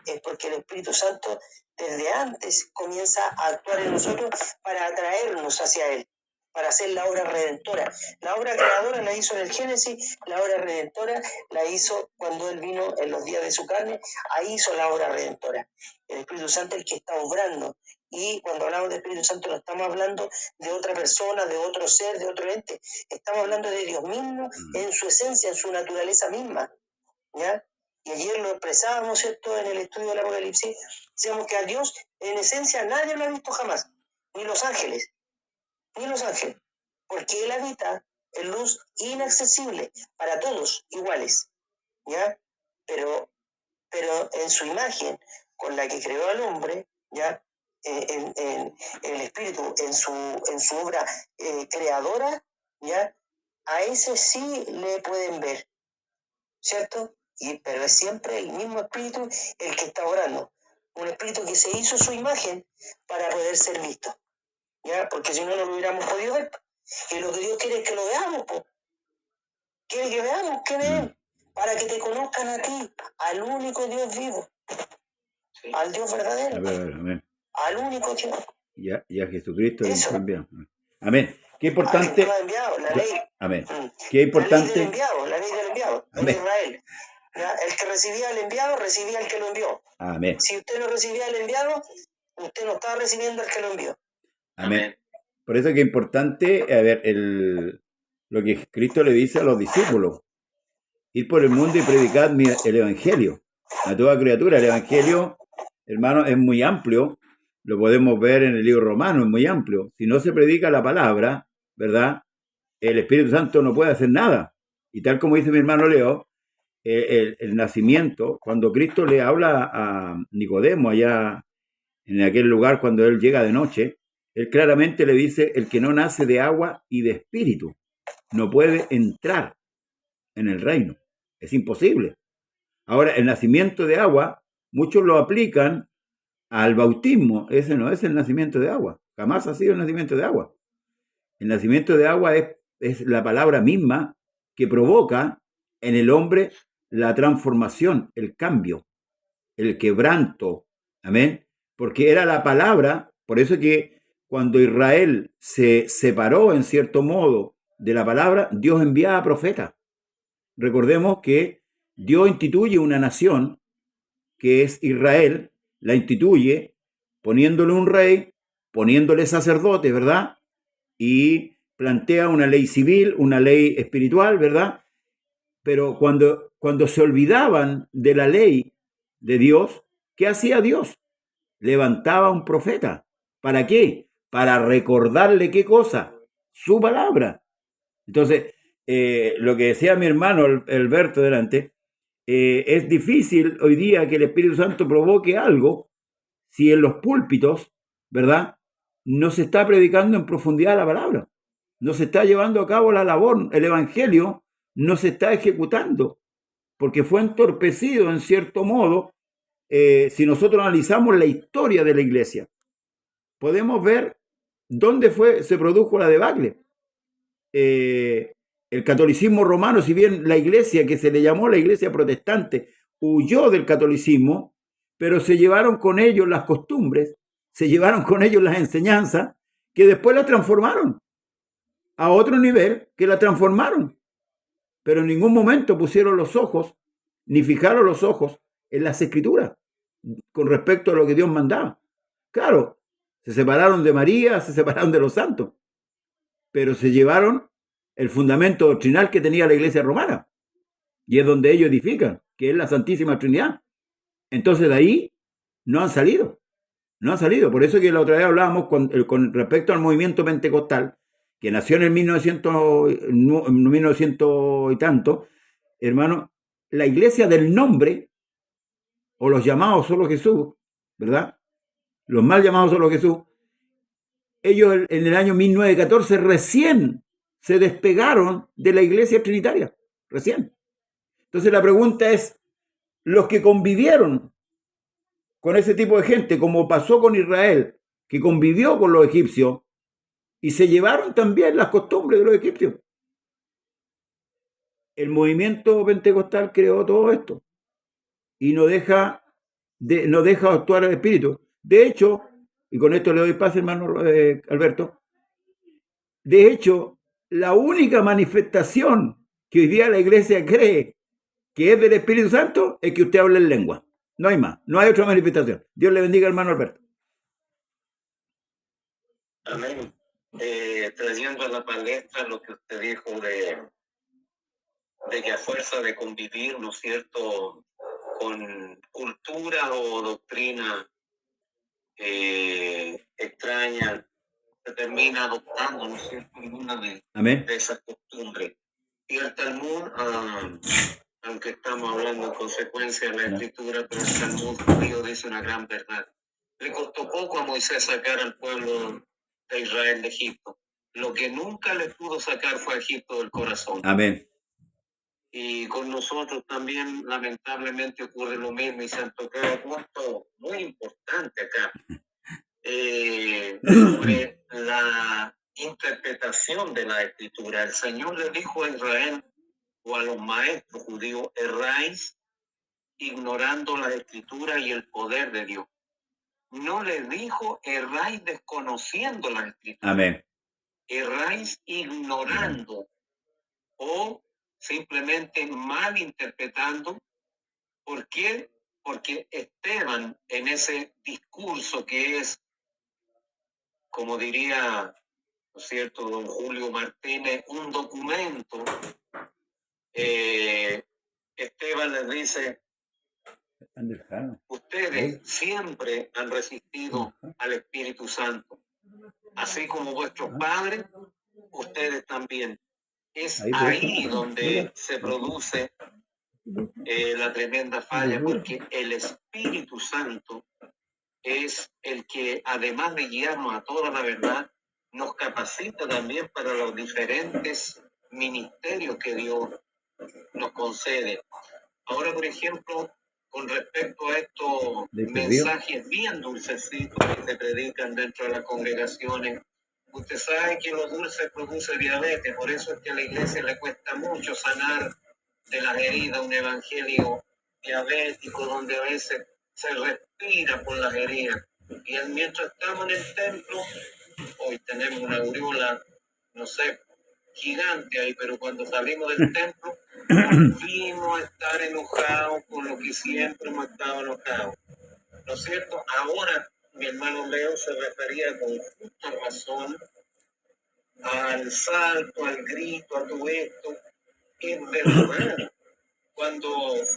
Es porque el Espíritu Santo desde antes comienza a actuar en nosotros para atraernos hacia Él, para hacer la obra redentora. La obra creadora la hizo en el Génesis, la obra redentora la hizo cuando Él vino en los días de su carne, ahí hizo la obra redentora. El Espíritu Santo es el que está obrando. Y cuando hablamos de Espíritu Santo no estamos hablando de otra persona, de otro ser, de otro ente. Estamos hablando de Dios mismo en su esencia, en su naturaleza misma. ¿Ya? Y ayer lo expresábamos, ¿cierto?, en el estudio del Apocalipsis, decíamos que a Dios, en esencia, nadie lo ha visto jamás, ni los ángeles, porque Él habita en luz inaccesible para todos, iguales, ¿ya? Pero en su imagen, con la que creó al hombre, ¿ya? En el Espíritu, en su obra creadora, ¿ya? A ese sí le pueden ver, ¿cierto? Pero es siempre el mismo Espíritu el que está orando. Un Espíritu que se hizo su imagen para poder ser visto. ¿Ya? Porque si no, no lo hubiéramos podido ver. Y lo que Dios quiere es que lo veamos. Quiere que veamos que ven. Para que te conozcan a ti, al único Dios vivo. Sí. Al Dios verdadero. Amén. Al único Dios. Ya Jesucristo es enviado. Amén. Qué importante. La ley. Amén. Qué importante. La ley del enviado. En Israel. ¿Ya? El que recibía al enviado, recibía al que lo envió. Amén. Si usted no recibía al enviado, usted no estaba recibiendo al que lo envió. Amén. Por eso que es importante, a ver, lo que Cristo le dice a los discípulos: ir por el mundo y predicar el Evangelio a toda criatura. El Evangelio, hermano, es muy amplio, lo podemos ver en el libro Romano, es muy amplio. Si no se predica la palabra, ¿verdad?, el Espíritu Santo no puede hacer nada. Y tal como dice mi hermano Leo, el nacimiento, cuando Cristo le habla a Nicodemo allá en aquel lugar, cuando él llega de noche, él claramente le dice: el que no nace de agua y de espíritu no puede entrar en el reino. Es imposible. Ahora, el nacimiento de agua, muchos lo aplican al bautismo. Ese no es el nacimiento de agua. Jamás ha sido el nacimiento de agua. El nacimiento de agua es la palabra misma que provoca en el hombre la transformación, el cambio, el quebranto. Amén. Porque era la palabra, por eso que cuando Israel se separó en cierto modo de la palabra, Dios enviaba profetas. Recordemos que Dios instituye una nación que es Israel, la instituye poniéndole un rey, poniéndole sacerdote, ¿verdad? Y plantea una ley civil, una ley espiritual, ¿verdad? Pero cuando se olvidaban de la ley de Dios, ¿qué hacía Dios? Levantaba un profeta. ¿Para qué? Para recordarle qué cosa, su palabra. Entonces, lo que decía mi hermano Alberto delante, es difícil hoy día que el Espíritu Santo provoque algo si en los púlpitos, ¿verdad?, no se está predicando en profundidad la palabra, no se está llevando a cabo la labor, el evangelio no se está ejecutando, porque fue entorpecido en cierto modo. Si nosotros analizamos la historia de la iglesia, podemos ver dónde se produjo la debacle. El catolicismo romano, si bien la iglesia que se le llamó la iglesia protestante huyó del catolicismo, pero se llevaron con ellos las costumbres, se llevaron con ellos las enseñanzas, que después las transformaron a otro nivel, que la transformaron, pero en ningún momento pusieron los ojos, ni fijaron los ojos en las escrituras, con respecto a lo que Dios mandaba. Claro, se separaron de María, se separaron de los santos, pero se llevaron el fundamento doctrinal que tenía la iglesia romana, y es donde ellos edifican, que es la Santísima Trinidad. Entonces de ahí no han salido. Por eso que la otra vez hablábamos con respecto al movimiento pentecostal, que nació en el 1900 y tanto, hermano, la iglesia del nombre, o los llamados solo Jesús, ¿verdad?, los mal llamados solo Jesús, ellos en el año 1914 recién se despegaron de la iglesia trinitaria, recién. Entonces la pregunta es, los que convivieron con ese tipo de gente, como pasó con Israel, que convivió con los egipcios, y se llevaron también las costumbres de los egipcios. El movimiento pentecostal creó todo esto, y no deja actuar el Espíritu. De hecho, y con esto le doy paz, hermano Alberto, de hecho, la única manifestación que hoy día la iglesia cree que es del Espíritu Santo es que usted hable en lengua. No hay más, no hay otra manifestación. Dios le bendiga, hermano Alberto. Amén. Trayendo a la palestra lo que usted dijo de que a fuerza de convivir, ¿no es cierto?, con cultura o doctrina extraña, se termina adoptando, ¿no es cierto?, alguna de esas costumbres. Y el Talmud, aunque estamos hablando en consecuencia de la escritura, pero el Talmud judío dice una gran verdad. Le costó poco a Moisés sacar al pueblo de Israel de Egipto. Lo que nunca le pudo sacar fue a Egipto del corazón. Amén. Y con nosotros también lamentablemente ocurre lo mismo, y se han tocado un punto muy importante acá sobre la interpretación de la escritura. El Señor le dijo a Israel o a los maestros judíos: erráis ignorando la escritura y el poder de Dios. No le dijo erráis desconociendo la escritura. Amén. Erráis ignorando o simplemente malinterpretando. ¿Por qué? Porque Esteban, en ese discurso que es, como diría ¿no es cierto?, don Julio Martínez, un documento. Esteban les dice, ustedes siempre han resistido al Espíritu Santo, así como vuestros padres, ustedes también. Es ahí donde se produce la tremenda falla, porque el Espíritu Santo es el que, además de guiarnos a toda la verdad, nos capacita también para los diferentes ministerios que Dios nos concede. Ahora, por ejemplo, con respecto a estos mensajes bien dulcecitos que se predican dentro de las congregaciones, usted sabe que lo dulce produce diabetes, por eso es que a la iglesia le cuesta mucho sanar de las heridas un evangelio diabético, donde a veces se respira por las heridas. Y mientras estamos en el templo, hoy tenemos una aureola, no sé, gigante ahí, pero cuando salimos del templo, volvimos a estar enojados con lo que siempre hemos estado enojados. ¿No es cierto? Ahora, mi hermano Leo se refería con justa razón al salto, al grito, a todo esto. Es verdad. Cuando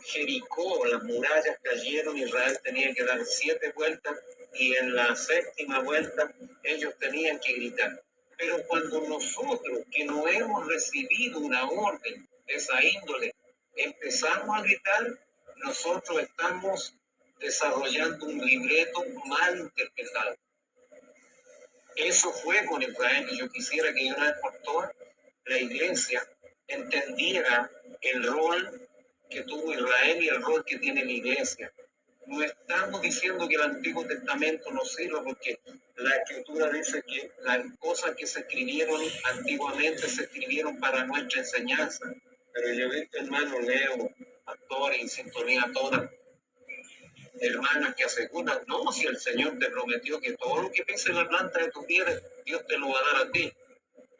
Jericó, las murallas cayeron, Israel tenía que dar 7 vueltas y en la 7ª vuelta ellos tenían que gritar. Pero cuando nosotros, que no hemos recibido una orden de esa índole, empezamos a gritar, nosotros estamos desarrollando un libreto mal interpretado. Eso fue con Israel, y yo quisiera que una vez por todas la iglesia entendiera el rol que tuvo Israel y el rol que tiene la iglesia. No estamos diciendo que el Antiguo Testamento no sirva, porque la Escritura dice que las cosas que se escribieron antiguamente se escribieron para nuestra enseñanza. Pero yo he visto, hermano Leo, pastores en sintonía todas, hermanas que aseguran, no, si el Señor te prometió que todo lo que pise la planta de tus pies, Dios te lo va a dar a ti.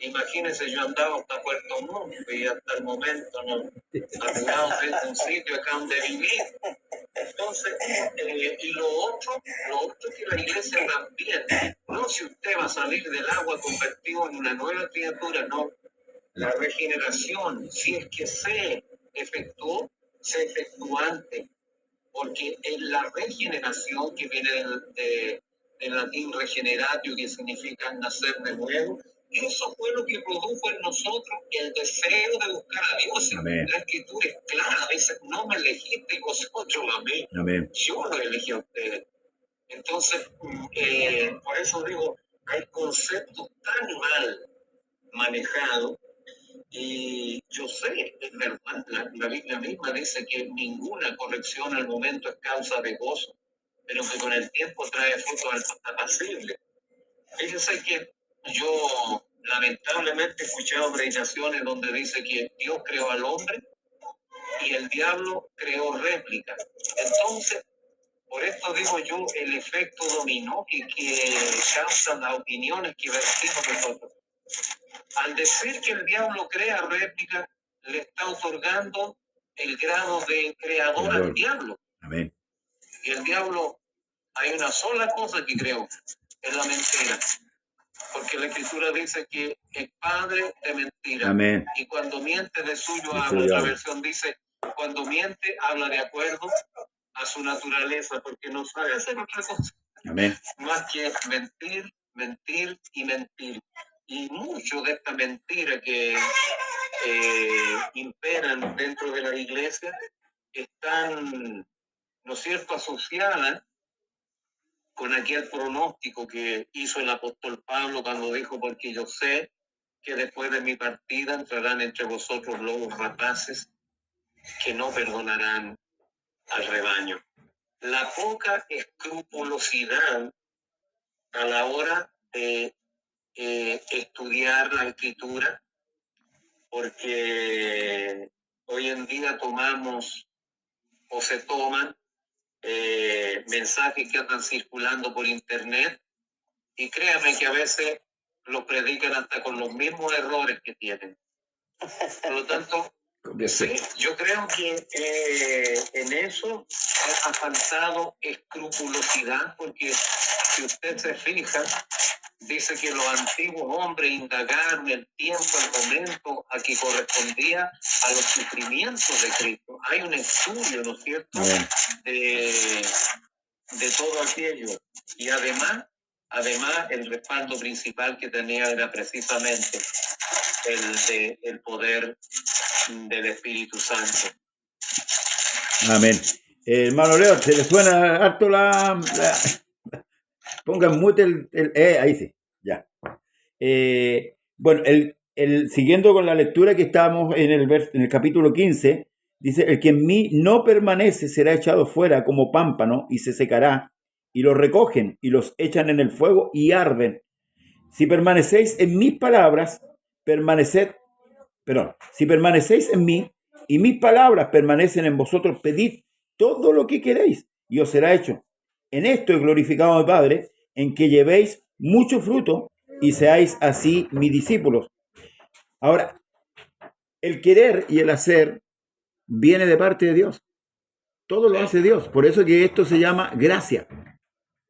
Imagínense, yo andaba hasta Puerto Montt y hasta el momento no apurado de un sitio acá donde vivir. Entonces, y lo otro que la iglesia también, no si usted va a salir del agua convertido en una nueva criatura, no. La regeneración, si es que se efectuó antes, porque en la regeneración, que viene del latín regeneratio, que significa nacer de nuevo, eso fue lo que produjo en nosotros el deseo de buscar a Dios. Amén. La Escritura es clara, dice, no me elegiste vosotros a mí, Amén. yo lo elegí a ustedes. Entonces, por eso digo, hay conceptos tan mal manejados, y yo sé, es verdad, la Biblia misma dice que ninguna corrección al momento es causa de gozo, pero que con el tiempo trae fruto apacible. Fíjense que yo lamentablemente he escuchado predicaciones donde dice que Dios creó al hombre y el diablo creó réplica. Entonces, por esto digo yo, el efecto dominó que causan las opiniones que vertimos nosotros. Al decir que el diablo crea réplica, le está otorgando el grado de creador al diablo. Amén. Y el diablo, hay una sola cosa que creó, es la mentira. Porque la Escritura dice que es padre de mentira. Amén. Y cuando miente de suyo habla. Otra versión dice, cuando miente habla de acuerdo a su naturaleza, porque no sabe hacer otra cosa. Amén. Más que mentir, mentir y mentir. Y mucho de esta mentira que imperan dentro de la iglesia están, ¿no es cierto?, asociadas con aquel pronóstico que hizo el apóstol Pablo cuando dijo, porque yo sé que después de mi partida entrarán entre vosotros lobos rapaces que no perdonarán al rebaño. La poca escrupulosidad a la hora de estudiar la Escritura, porque hoy en día tomamos o se toman mensajes que andan circulando por internet, y créanme que a veces los predican hasta con los mismos errores que tienen. Por lo tanto, sí, yo creo que en eso ha faltado escrupulosidad, porque si usted se fija, dice que los antiguos hombres indagaron el tiempo, el momento a que correspondía a los sufrimientos de Cristo. Hay un estudio, ¿no es cierto?, de todo aquello. Y además, el respaldo principal que tenía era precisamente el poder del Espíritu Santo. Amén. Hermano Leo, ¿se le suena harto Pongan mute ahí sí, ya. Bueno, siguiendo con la lectura que estábamos en el capítulo 15, dice, el que en mí no permanece será echado fuera como pámpano y se secará, y los recogen y los echan en el fuego y arden. Si permanecéis en mis palabras, si permanecéis en mí y mis palabras permanecen en vosotros, pedid todo lo que queréis y os será hecho. En esto he glorificado a mi Padre, en que llevéis mucho fruto y seáis así mis discípulos. Ahora, el querer y el hacer viene de parte de Dios. Todo lo hace Dios. Por eso que esto se llama gracia.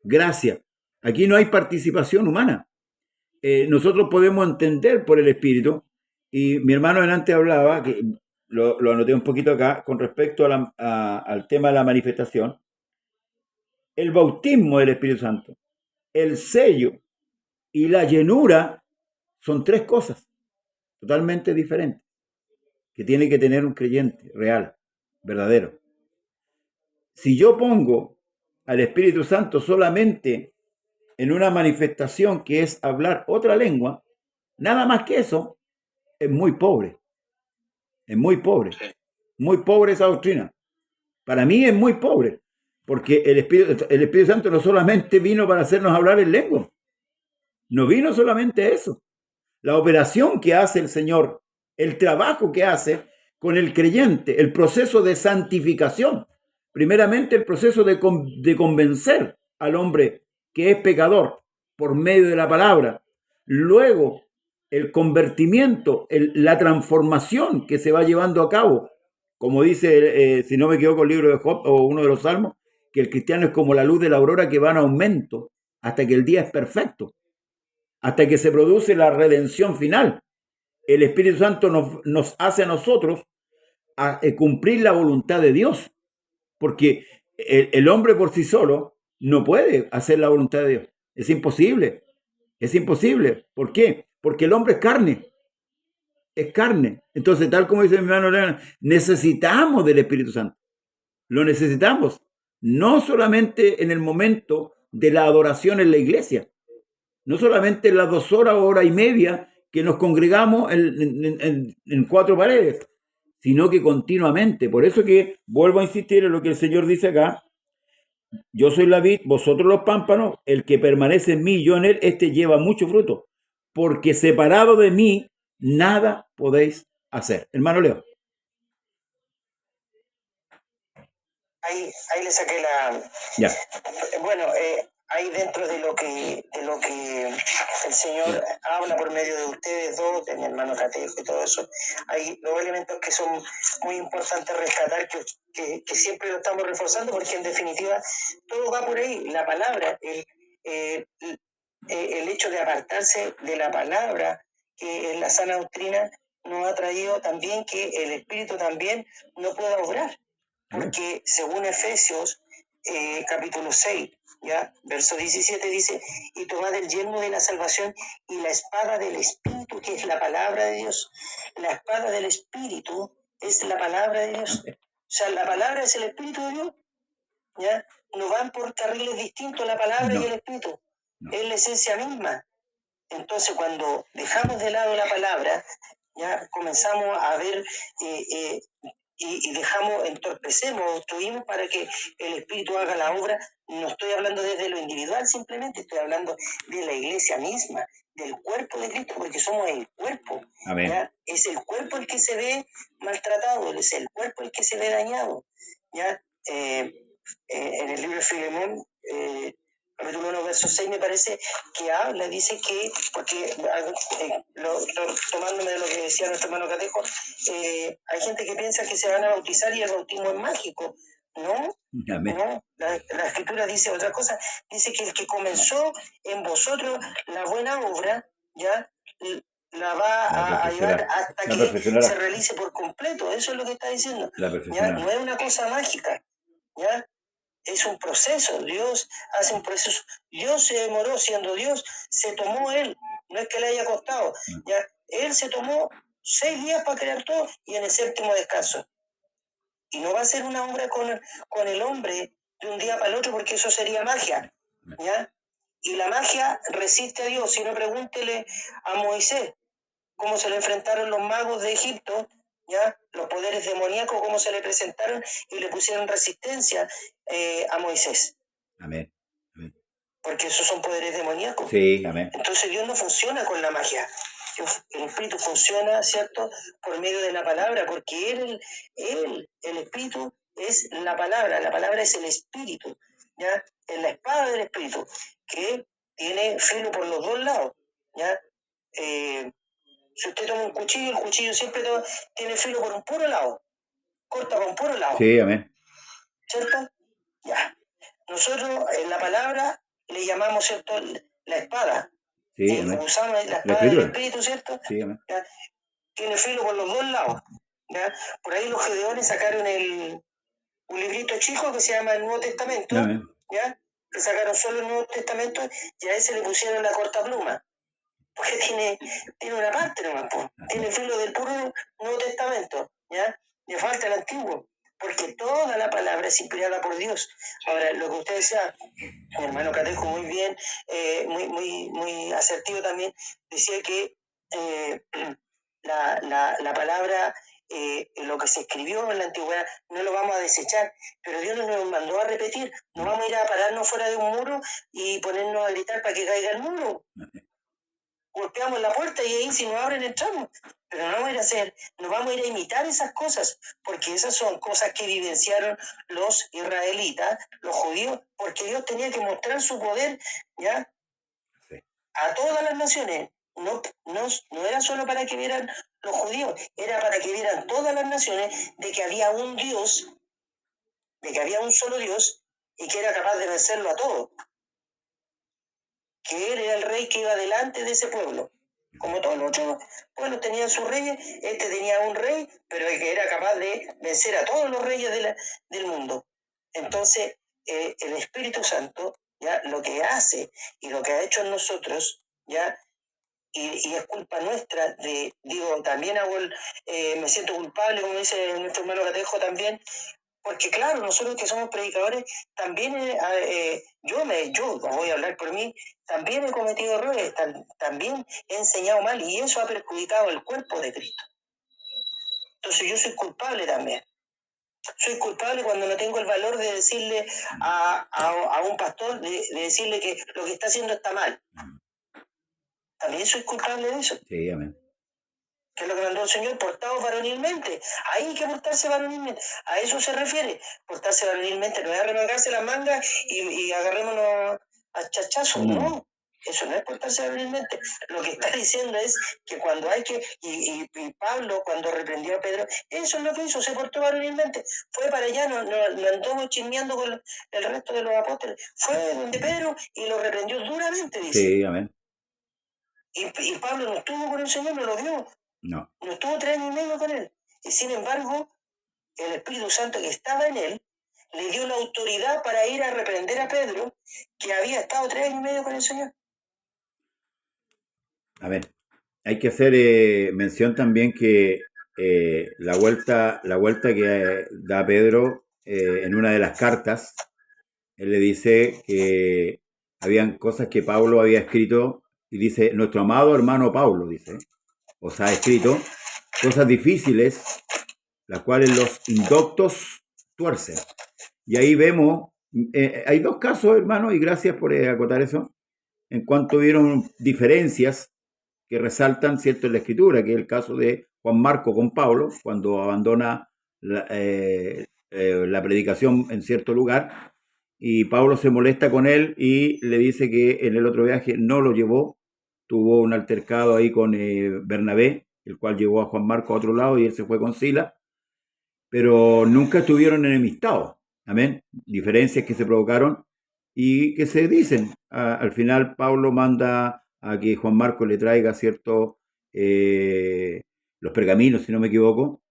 Gracia. Aquí no hay participación humana. Nosotros podemos entender por el Espíritu, y mi hermano delante hablaba, que lo anoté un poquito acá, con respecto al tema de la manifestación. El bautismo del Espíritu Santo, el sello y la llenura son tres cosas totalmente diferentes que tiene que tener un creyente real, verdadero. Si yo pongo al Espíritu Santo solamente en una manifestación que es hablar otra lengua, nada más que eso, es muy pobre. Es muy pobre. Muy pobre esa doctrina. Para mí es muy pobre, porque el Espíritu Santo no solamente vino para hacernos hablar en lengua. No vino solamente eso. La operación que hace el Señor, el trabajo que hace con el creyente, el proceso de santificación. Primeramente, el proceso de convencer al hombre que es pecador por medio de la palabra. Luego, el convertimiento, la transformación que se va llevando a cabo. Como dice, si no me equivoco, el libro de Job o uno de los Salmos, que el cristiano es como la luz de la aurora que va en aumento hasta que el día es perfecto, hasta que se produce la redención final. El Espíritu Santo nos hace a nosotros cumplir la voluntad de Dios, porque el hombre por sí solo no puede hacer la voluntad de Dios. Es imposible. Es imposible. ¿Por qué? Porque el hombre es carne. Es carne. Entonces, tal como dice mi hermano León, necesitamos del Espíritu Santo. Lo necesitamos. No solamente en el momento de la adoración en la iglesia. No solamente en las 2 horas, hora y media que nos congregamos en 4 paredes, sino que continuamente. Por eso que vuelvo a insistir en lo que el Señor dice acá. Yo soy la vid, vosotros los pámpanos, el que permanece en mí y yo en él, este lleva mucho fruto, porque separado de mí, nada podéis hacer. Hermano Leo. Ahí le saqué la... Ya. Bueno, ahí dentro de lo que el Señor habla por medio de ustedes dos, de mi hermano Catejo y todo eso, hay dos elementos que son muy importantes rescatar, que siempre lo estamos reforzando, porque en definitiva todo va por ahí. La palabra, el hecho de apartarse de la palabra, que en la sana doctrina nos ha traído también que el Espíritu también no pueda obrar. Porque según Efesios capítulo 6, ¿ya? Verso 17 dice, y tomad el yelmo de la salvación y la espada del Espíritu, que es la palabra de Dios. La espada del Espíritu es la palabra de Dios. O sea, la palabra es el Espíritu de Dios. ¿Ya? No van por carriles distintos la palabra y el Espíritu. Es la esencia misma. Entonces, cuando dejamos de lado la palabra, ya comenzamos a ver... y entorpecemos, obstruimos para que el Espíritu haga la obra. No estoy hablando desde lo individual simplemente, estoy hablando de la iglesia misma, del cuerpo de Cristo, porque somos el cuerpo. ¿Ya? Es el cuerpo el que se ve maltratado, es el cuerpo el que se ve dañado. ¿Ya? En el libro de Filemón, capítulo 1, verso 6, me parece que habla, dice que, porque tomándome de lo que decía nuestro hermano Catejo, hay gente que piensa que se van a bautizar y el bautismo es mágico. No, Amén. no, la Escritura dice otra cosa, dice que el que comenzó en vosotros la buena obra, ya la va a llevar hasta La que perfeccionará. se realice por completo, eso es lo que está diciendo. La ¿Ya? perfeccionará. No es una cosa mágica, ¿ya? Es un proceso, Dios hace un proceso. Dios se demoró siendo Dios, se tomó Él, no es que le haya costado, ¿ya? Él se tomó 6 días para crear todo y en el séptimo descanso. Y no va a ser una obra con el hombre de un día para el otro porque eso sería magia, ¿ya? Y la magia resiste a Dios, si no pregúntele a Moisés cómo se le enfrentaron los magos de Egipto, ¿ya? Los poderes demoníacos, cómo se le presentaron y le pusieron resistencia a Moisés. Amén. Amén. Porque esos son poderes demoníacos. Sí, amén. Entonces Dios no funciona con la magia. El Espíritu funciona, ¿cierto?, por medio de la palabra, porque el Espíritu es la palabra es el Espíritu, ¿ya? Es la espada del Espíritu, que tiene filo por los dos lados, ¿ya? Si usted toma un cuchillo, el cuchillo siempre tiene filo por un puro lado, corta por un puro lado. Sí, amén. ¿Cierto? Ya. Nosotros en la palabra le llamamos, ¿cierto?, la espada. Sí, amén. Usamos la espada del Espíritu, ¿cierto? Sí, amén. ¿Ya? Tiene filo por los dos lados. ¿Ya? Por ahí los gedeones sacaron un librito chico que se llama el Nuevo Testamento, Amén. ¿ya? Que sacaron solo el Nuevo Testamento y a ese le pusieron la corta pluma. Porque tiene una parte nomás, tiene filo del puro Nuevo Testamento, ¿ya? Le falta el Antiguo, porque toda la palabra es inspirada por Dios. Ahora, lo que usted decía, mi hermano Catejo, muy bien, muy asertivo también, decía que la palabra, lo que se escribió en la antigüedad, no lo vamos a desechar, pero Dios nos mandó a repetir, no vamos a ir a pararnos fuera de un muro y ponernos a gritar para que caiga el muro. Golpeamos la puerta y ahí si nos abren entramos, pero no vamos a ir a hacer, no vamos a ir a imitar esas cosas, porque esas son cosas que vivenciaron los israelitas, los judíos, porque Dios tenía que mostrar su poder, ¿ya? Sí. A todas las naciones, no era solo para que vieran los judíos, era para que vieran todas las naciones de que había un Dios, de que había un solo Dios y que era capaz de vencerlo a todos. Que él era el rey que iba delante de ese pueblo. Como todos los otros pueblos tenían sus reyes, este tenía un rey, pero que era capaz de vencer a todos los reyes del mundo. Entonces, el Espíritu Santo, ya lo que hace y lo que ha hecho en nosotros, ya, y es culpa nuestra, también me siento culpable, como dice nuestro hermano Catejo también, porque claro, nosotros que somos predicadores, también yo voy a hablar por mí, también he cometido errores, también he enseñado mal y eso ha perjudicado el cuerpo de Cristo. Entonces yo soy culpable también. Soy culpable cuando no tengo el valor de decirle a un pastor, de decirle que lo que está haciendo está mal. También soy culpable de eso. Sí, amén. Que es lo que mandó el Señor, portados varonilmente. Ahí hay que portarse varonilmente. A eso se refiere. Portarse varonilmente. No es arremangarse las mangas y agarrémonos a chachazos. No. Eso no es portarse varonilmente. Lo que está diciendo es que cuando hay que... Y Pablo, cuando reprendió a Pedro, eso es lo que hizo, se portó varonilmente. Fue para allá, no andó chismeando con el resto de los apóstoles. Fue donde Pedro y lo reprendió duramente, dice. Sí, amén. Y Pablo no estuvo con el Señor, no lo vio. No estuvo 3 años y medio con él. Y sin embargo, el Espíritu Santo que estaba en él le dio la autoridad para ir a reprender a Pedro, que había estado 3 años y medio con el Señor. Amén. Hay que hacer mención también que la vuelta que da Pedro en una de las cartas, él le dice que habían cosas que Pablo había escrito y dice, nuestro amado hermano Pablo, dice, os ha escrito cosas difíciles, las cuales los indoctos tuercen. Y ahí vemos, hay dos casos, hermano, y gracias por acotar eso, en cuanto vieron diferencias que resaltan, cierto, en la escritura, que es el caso de Juan Marco con Pablo, cuando abandona la predicación en cierto lugar, y Pablo se molesta con él y le dice que en el otro viaje no lo llevó, tuvo un altercado ahí con Bernabé, el cual llevó a Juan Marco a otro lado y él se fue con Sila, pero nunca estuvieron enemistados. Amén. Diferencias que se provocaron y que se dicen. Al final Pablo manda a que Juan Marcos le traiga ciertos los pergaminos, si no me equivoco,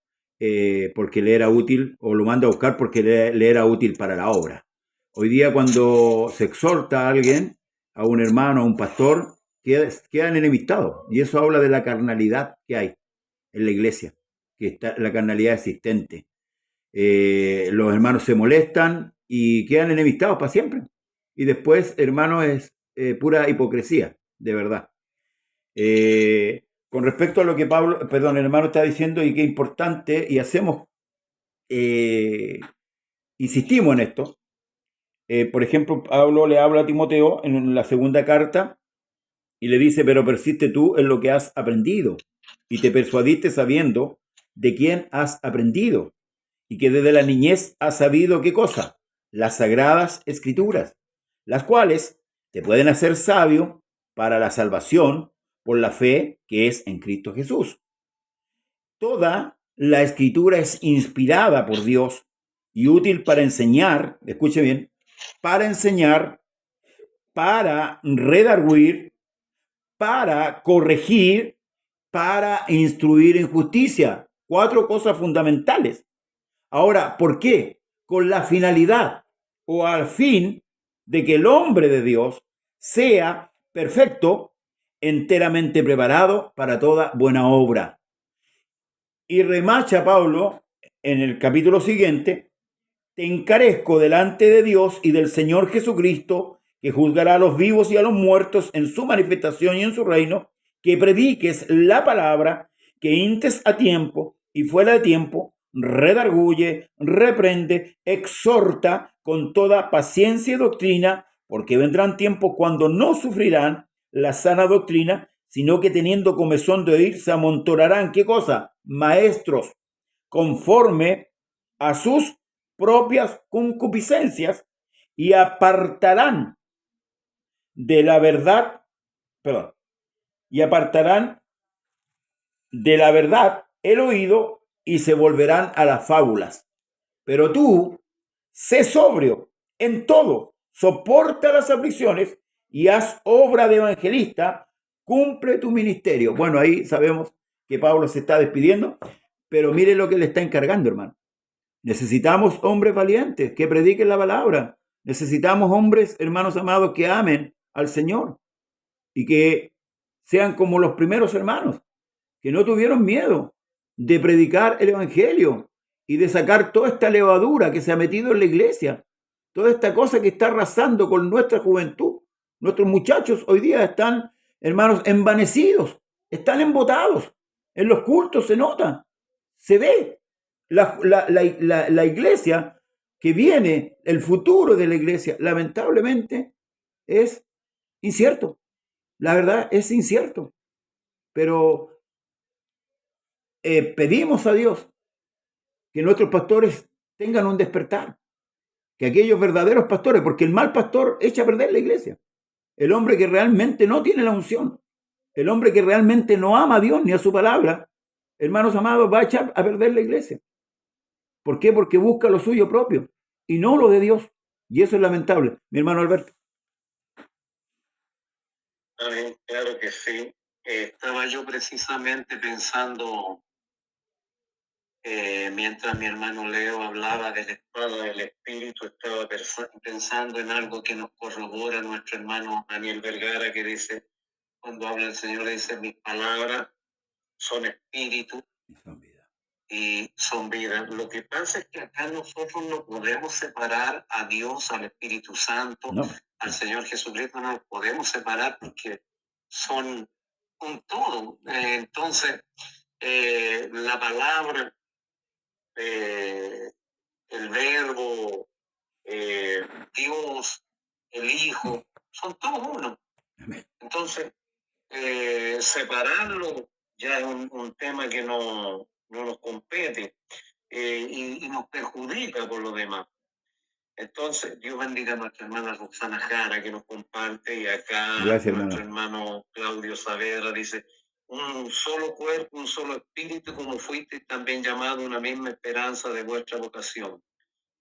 porque le era útil, o lo manda a buscar porque le era útil para la obra. Hoy día cuando se exhorta a alguien, a un hermano, a un pastor, quedan enemistados. Y eso habla de la carnalidad que hay en la iglesia, que está la carnalidad existente. Los hermanos se molestan y quedan enemistados para siempre. Y después, hermano, es pura hipocresía, de verdad. Con respecto a lo que el hermano está diciendo, y qué importante, y hacemos, insistimos en esto. Por ejemplo, Pablo le habla a Timoteo en la segunda carta y le dice, pero persiste tú en lo que has aprendido y te persuadiste sabiendo de quién has aprendido y que desde la niñez has sabido qué cosa, las sagradas escrituras, las cuales te pueden hacer sabio para la salvación por la fe que es en Cristo Jesús. Toda la escritura es inspirada por Dios y útil para enseñar, escuche bien, para enseñar, para redarguir, para corregir, para instruir en justicia. 4 cosas fundamentales. Ahora, ¿por qué? Con la finalidad o al fin de que el hombre de Dios sea perfecto, enteramente preparado para toda buena obra. Y remacha Pablo en el capítulo siguiente, te encarezco delante de Dios y del Señor Jesucristo, que juzgará a los vivos y a los muertos en su manifestación y en su reino, que prediques la palabra, que intes a tiempo y fuera de tiempo, redarguye, reprende, exhorta con toda paciencia y doctrina, porque vendrán tiempos cuando no sufrirán la sana doctrina, sino que teniendo comezón de oír, se amontonarán, ¿qué cosa? Maestros, conforme a sus propias concupiscencias, y apartarán de la verdad, y apartarán de la verdad el oído y se volverán a las fábulas. Pero tú, sé sobrio en todo, soporta las aflicciones y haz obra de evangelista, cumple tu ministerio. Bueno, ahí sabemos que Pablo se está despidiendo, pero mire lo que le está encargando, hermano. Necesitamos hombres valientes que prediquen la palabra. Necesitamos hombres, hermanos amados, que amen al Señor y que sean como los primeros hermanos, que no tuvieron miedo de predicar el evangelio y de sacar toda esta levadura que se ha metido en la iglesia, toda esta cosa que está arrasando con nuestra juventud. Nuestros muchachos hoy día están, hermanos, envanecidos, están embotados. En los cultos se nota, se ve. La iglesia que viene, el futuro de la iglesia, lamentablemente es incierto. La verdad es incierto. Pero pedimos a Dios que nuestros pastores tengan un despertar, que aquellos verdaderos pastores, porque el mal pastor echa a perder la iglesia. El hombre que realmente no tiene la unción, el hombre que realmente no ama a Dios ni a su palabra, hermanos amados, va a echar a perder la iglesia. ¿Por qué? Porque busca lo suyo propio y no lo de Dios. Y eso es lamentable. Mi hermano Alberto. Claro que sí. Estaba yo precisamente pensando, mientras mi hermano Leo hablaba de la espada del Espíritu, estaba pensando en algo que nos corrobora nuestro hermano Daniel Vergara, que dice, cuando habla el Señor, dice, mis palabras son espíritu y son vida. Lo que pasa es que acá nosotros no podemos separar a Dios, al Espíritu Santo, no. Al Señor Jesucristo, no nos podemos separar porque son un todo. Entonces, la palabra, el verbo, Dios, el Hijo, son todos uno. Entonces, separarlo ya es un tema que no nos compete y nos perjudica por lo demás. Entonces, Dios bendiga a nuestra hermana Roxana Jara, que nos comparte, y acá gracias, nuestro hermano Claudio Saavedra dice, un solo cuerpo, un solo espíritu, como fuiste también llamado, una misma esperanza de vuestra vocación.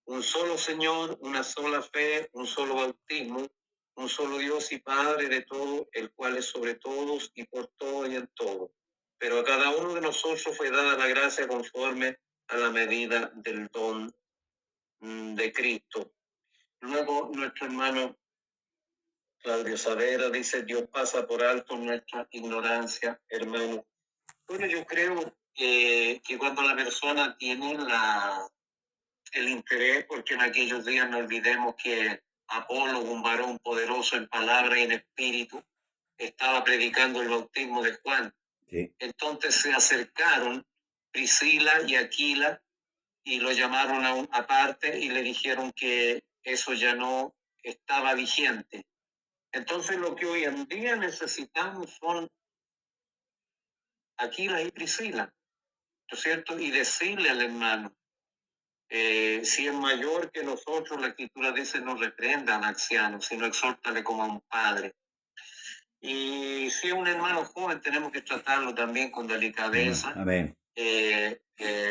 un solo Señor, una sola fe, un solo bautismo, un solo Dios y Padre de todo, el cual es sobre todos y por todo y en todo. Pero a cada uno de nosotros fue dada la gracia conforme a la medida del don de Cristo. Luego nuestro hermano Claudio Savera dice: Dios pasa por alto nuestra ignorancia, hermano. Bueno, yo creo que cuando la persona tiene el interés, porque en aquellos días no olvidemos que Apolo, un varón poderoso en palabra y en espíritu, estaba predicando el bautismo de Juan. Sí. Entonces se acercaron Priscila y Aquila y lo llamaron aparte y le dijeron que eso ya no estaba vigente. Entonces lo que hoy en día necesitamos son Aquila y Priscila, ¿no es cierto? Y decirle al hermano, si es mayor que nosotros, la Escritura dice: no reprenda al anciano, sino exhórtale como a un padre. Y si es un hermano joven, tenemos que tratarlo también con delicadeza. Amén.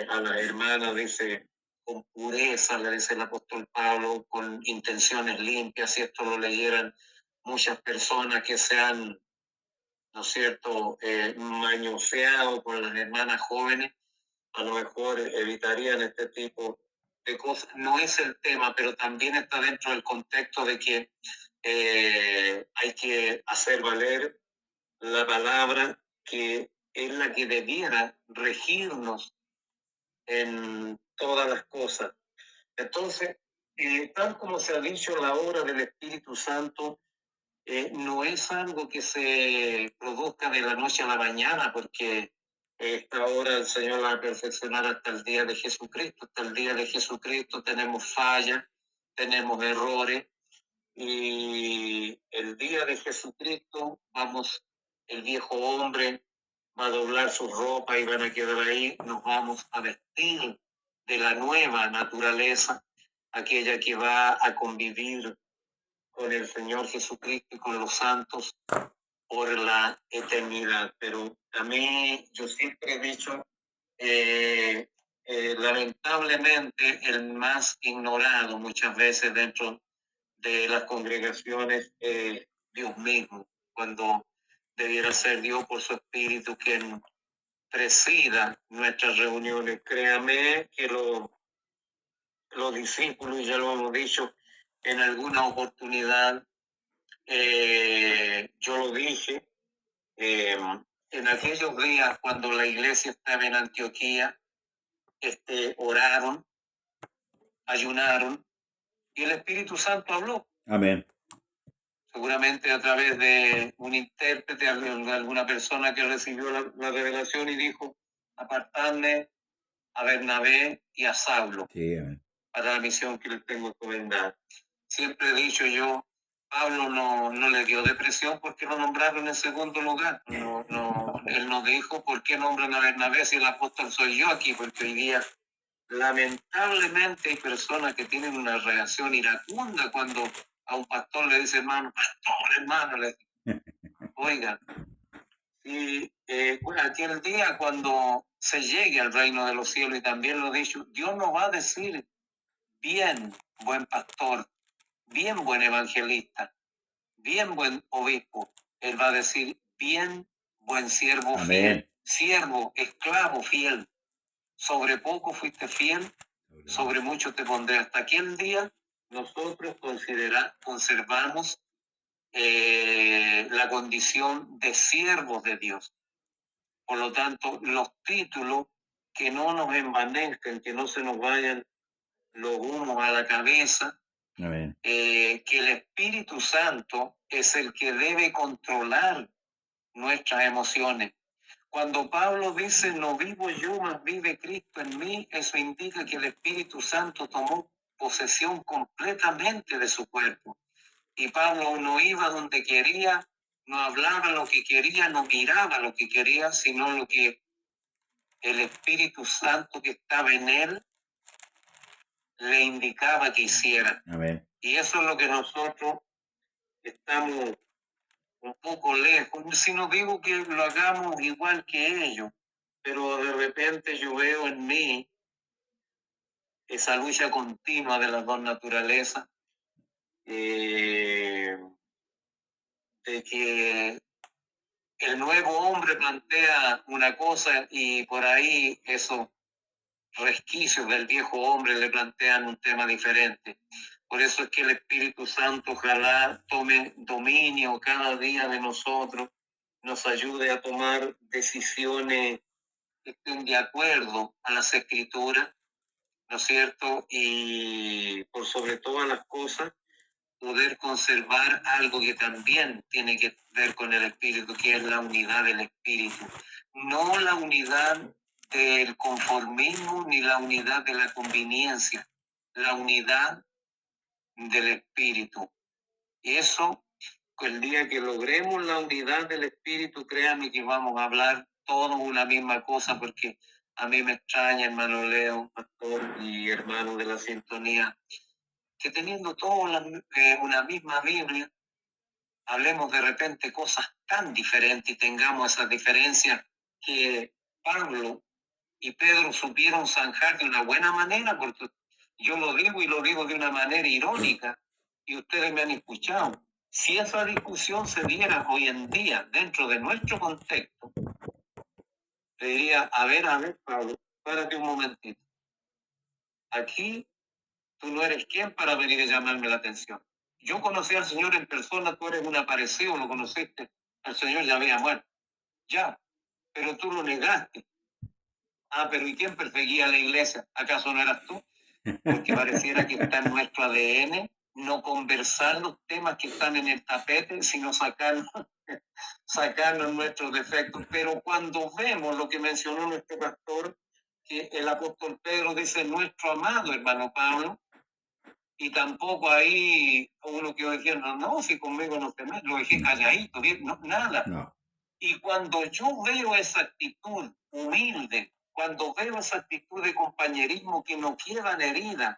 A la hermana dice con pureza, le dice el apóstol Pablo, con intenciones limpias. Si esto lo leyeran muchas personas que se han, ¿no es cierto?, mañoseado con las hermanas jóvenes, a lo mejor evitarían este tipo de cosas. No es el tema, pero también está dentro del contexto de que hay que hacer valer la palabra, que es la que debiera regirnos en todas las cosas. Entonces, tal como se ha dicho, la obra del Espíritu Santo no es algo que se produzca de la noche a la mañana, porque esta obra el Señor la va a perfeccionar hasta el día de Jesucristo. Hasta el día de Jesucristo tenemos fallas, tenemos errores, y el día de Jesucristo el viejo hombre va a doblar su ropa y van a quedar ahí. Nos vamos a vestir de la nueva naturaleza, aquella que va a convivir con el Señor Jesucristo y con los santos por la eternidad. Pero a mí, yo siempre he dicho, lamentablemente el más ignorado muchas veces dentro de las congregaciones, Dios mismo, cuando debiera ser Dios por su Espíritu quien presida nuestras reuniones. Créame que los discípulos, ya lo hemos dicho en alguna oportunidad, yo lo dije, en aquellos días cuando la iglesia estaba en Antioquía, oraron, ayunaron, y el Espíritu Santo habló. Amén. Seguramente a través de un intérprete, de alguna persona que recibió la revelación y dijo: apartadme a Bernabé y a Saulo, Sí, amén, para la misión que les tengo encomendada. Siempre he dicho yo, Pablo no le dio depresión porque lo nombraron en segundo lugar. Él no dijo: ¿por qué nombran a Bernabé si el apóstol soy yo aquí? Porque hoy día lamentablemente hay personas que tienen una reacción iracunda cuando a un pastor le dice: hermano, pastor, hermano, le dice. Oiga, y aquel día cuando se llegue al reino de los cielos, y también lo he dicho, Dios nos va a decir: bien, buen pastor, bien, buen evangelista, bien, buen obispo. Él va a decir: bien, buen siervo. amén, Fiel, siervo, esclavo fiel. Sobre poco fuiste fiel, sobre mucho te pondré. Hasta aquel día nosotros conservamos la condición de siervos de Dios. Por lo tanto, los títulos que no nos envanezcan, que no se nos vayan los humos a la cabeza. amén. Que el Espíritu Santo es el que debe controlar nuestras emociones. Cuando Pablo dice: no vivo yo, mas vive Cristo en mí, eso indica que el Espíritu Santo tomó posesión completamente de su cuerpo. Y Pablo no iba donde quería, no hablaba lo que quería, no miraba lo que quería, sino lo que el Espíritu Santo que estaba en él le indicaba que hiciera. Amén. Y eso es lo que nosotros estamos un poco lejos. Si no digo que lo hagamos igual que ellos, pero de repente yo veo en mí esa lucha continua de las dos naturalezas, de que el nuevo hombre plantea una cosa y por ahí esos resquicios del viejo hombre le plantean un tema diferente. Por eso es que el Espíritu Santo ojalá tome dominio cada día de nosotros, nos ayude a tomar decisiones que estén de acuerdo a las Escrituras, ¿no es cierto? Y por sobre todas las cosas, poder conservar algo que también tiene que ver con el Espíritu, que es la unidad del Espíritu. No la unidad del conformismo ni la unidad de la conveniencia, la unidad del Espíritu. Y eso, el día que logremos la unidad del Espíritu, créanme que vamos a hablar todos una misma cosa, porque a mí me extraña, hermano Leo, pastor y hermano de la sintonía, que teniendo todos una misma Biblia, hablemos de repente cosas tan diferentes y tengamos esas diferencias que Pablo y Pedro supieron zanjar de una buena manera, porque yo lo digo y lo digo de una manera irónica, y ustedes me han escuchado. Si esa discusión se diera hoy en día dentro de nuestro contexto, le diría, a ver, Pablo, párate un momentito. Aquí tú no eres quien para venir a llamarme la atención. Yo conocí al Señor en persona, tú eres un aparecido, lo conociste, el Señor ya había muerto. Ya, pero tú lo negaste. Ah, pero ¿y quién perseguía a la iglesia? ¿Acaso no eras tú? Porque pareciera que está en nuestro ADN no conversar los temas que están en el tapete, sino sacarnos nuestros defectos. Pero cuando vemos lo que mencionó nuestro pastor, que el apóstol Pedro dice nuestro amado hermano Pablo, y tampoco ahí uno que decía, no, si conmigo no te metes, lo dejé calladito, no, nada. No. Y cuando yo veo esa actitud humilde, cuando veo esa actitud de compañerismo que no quedan heridas,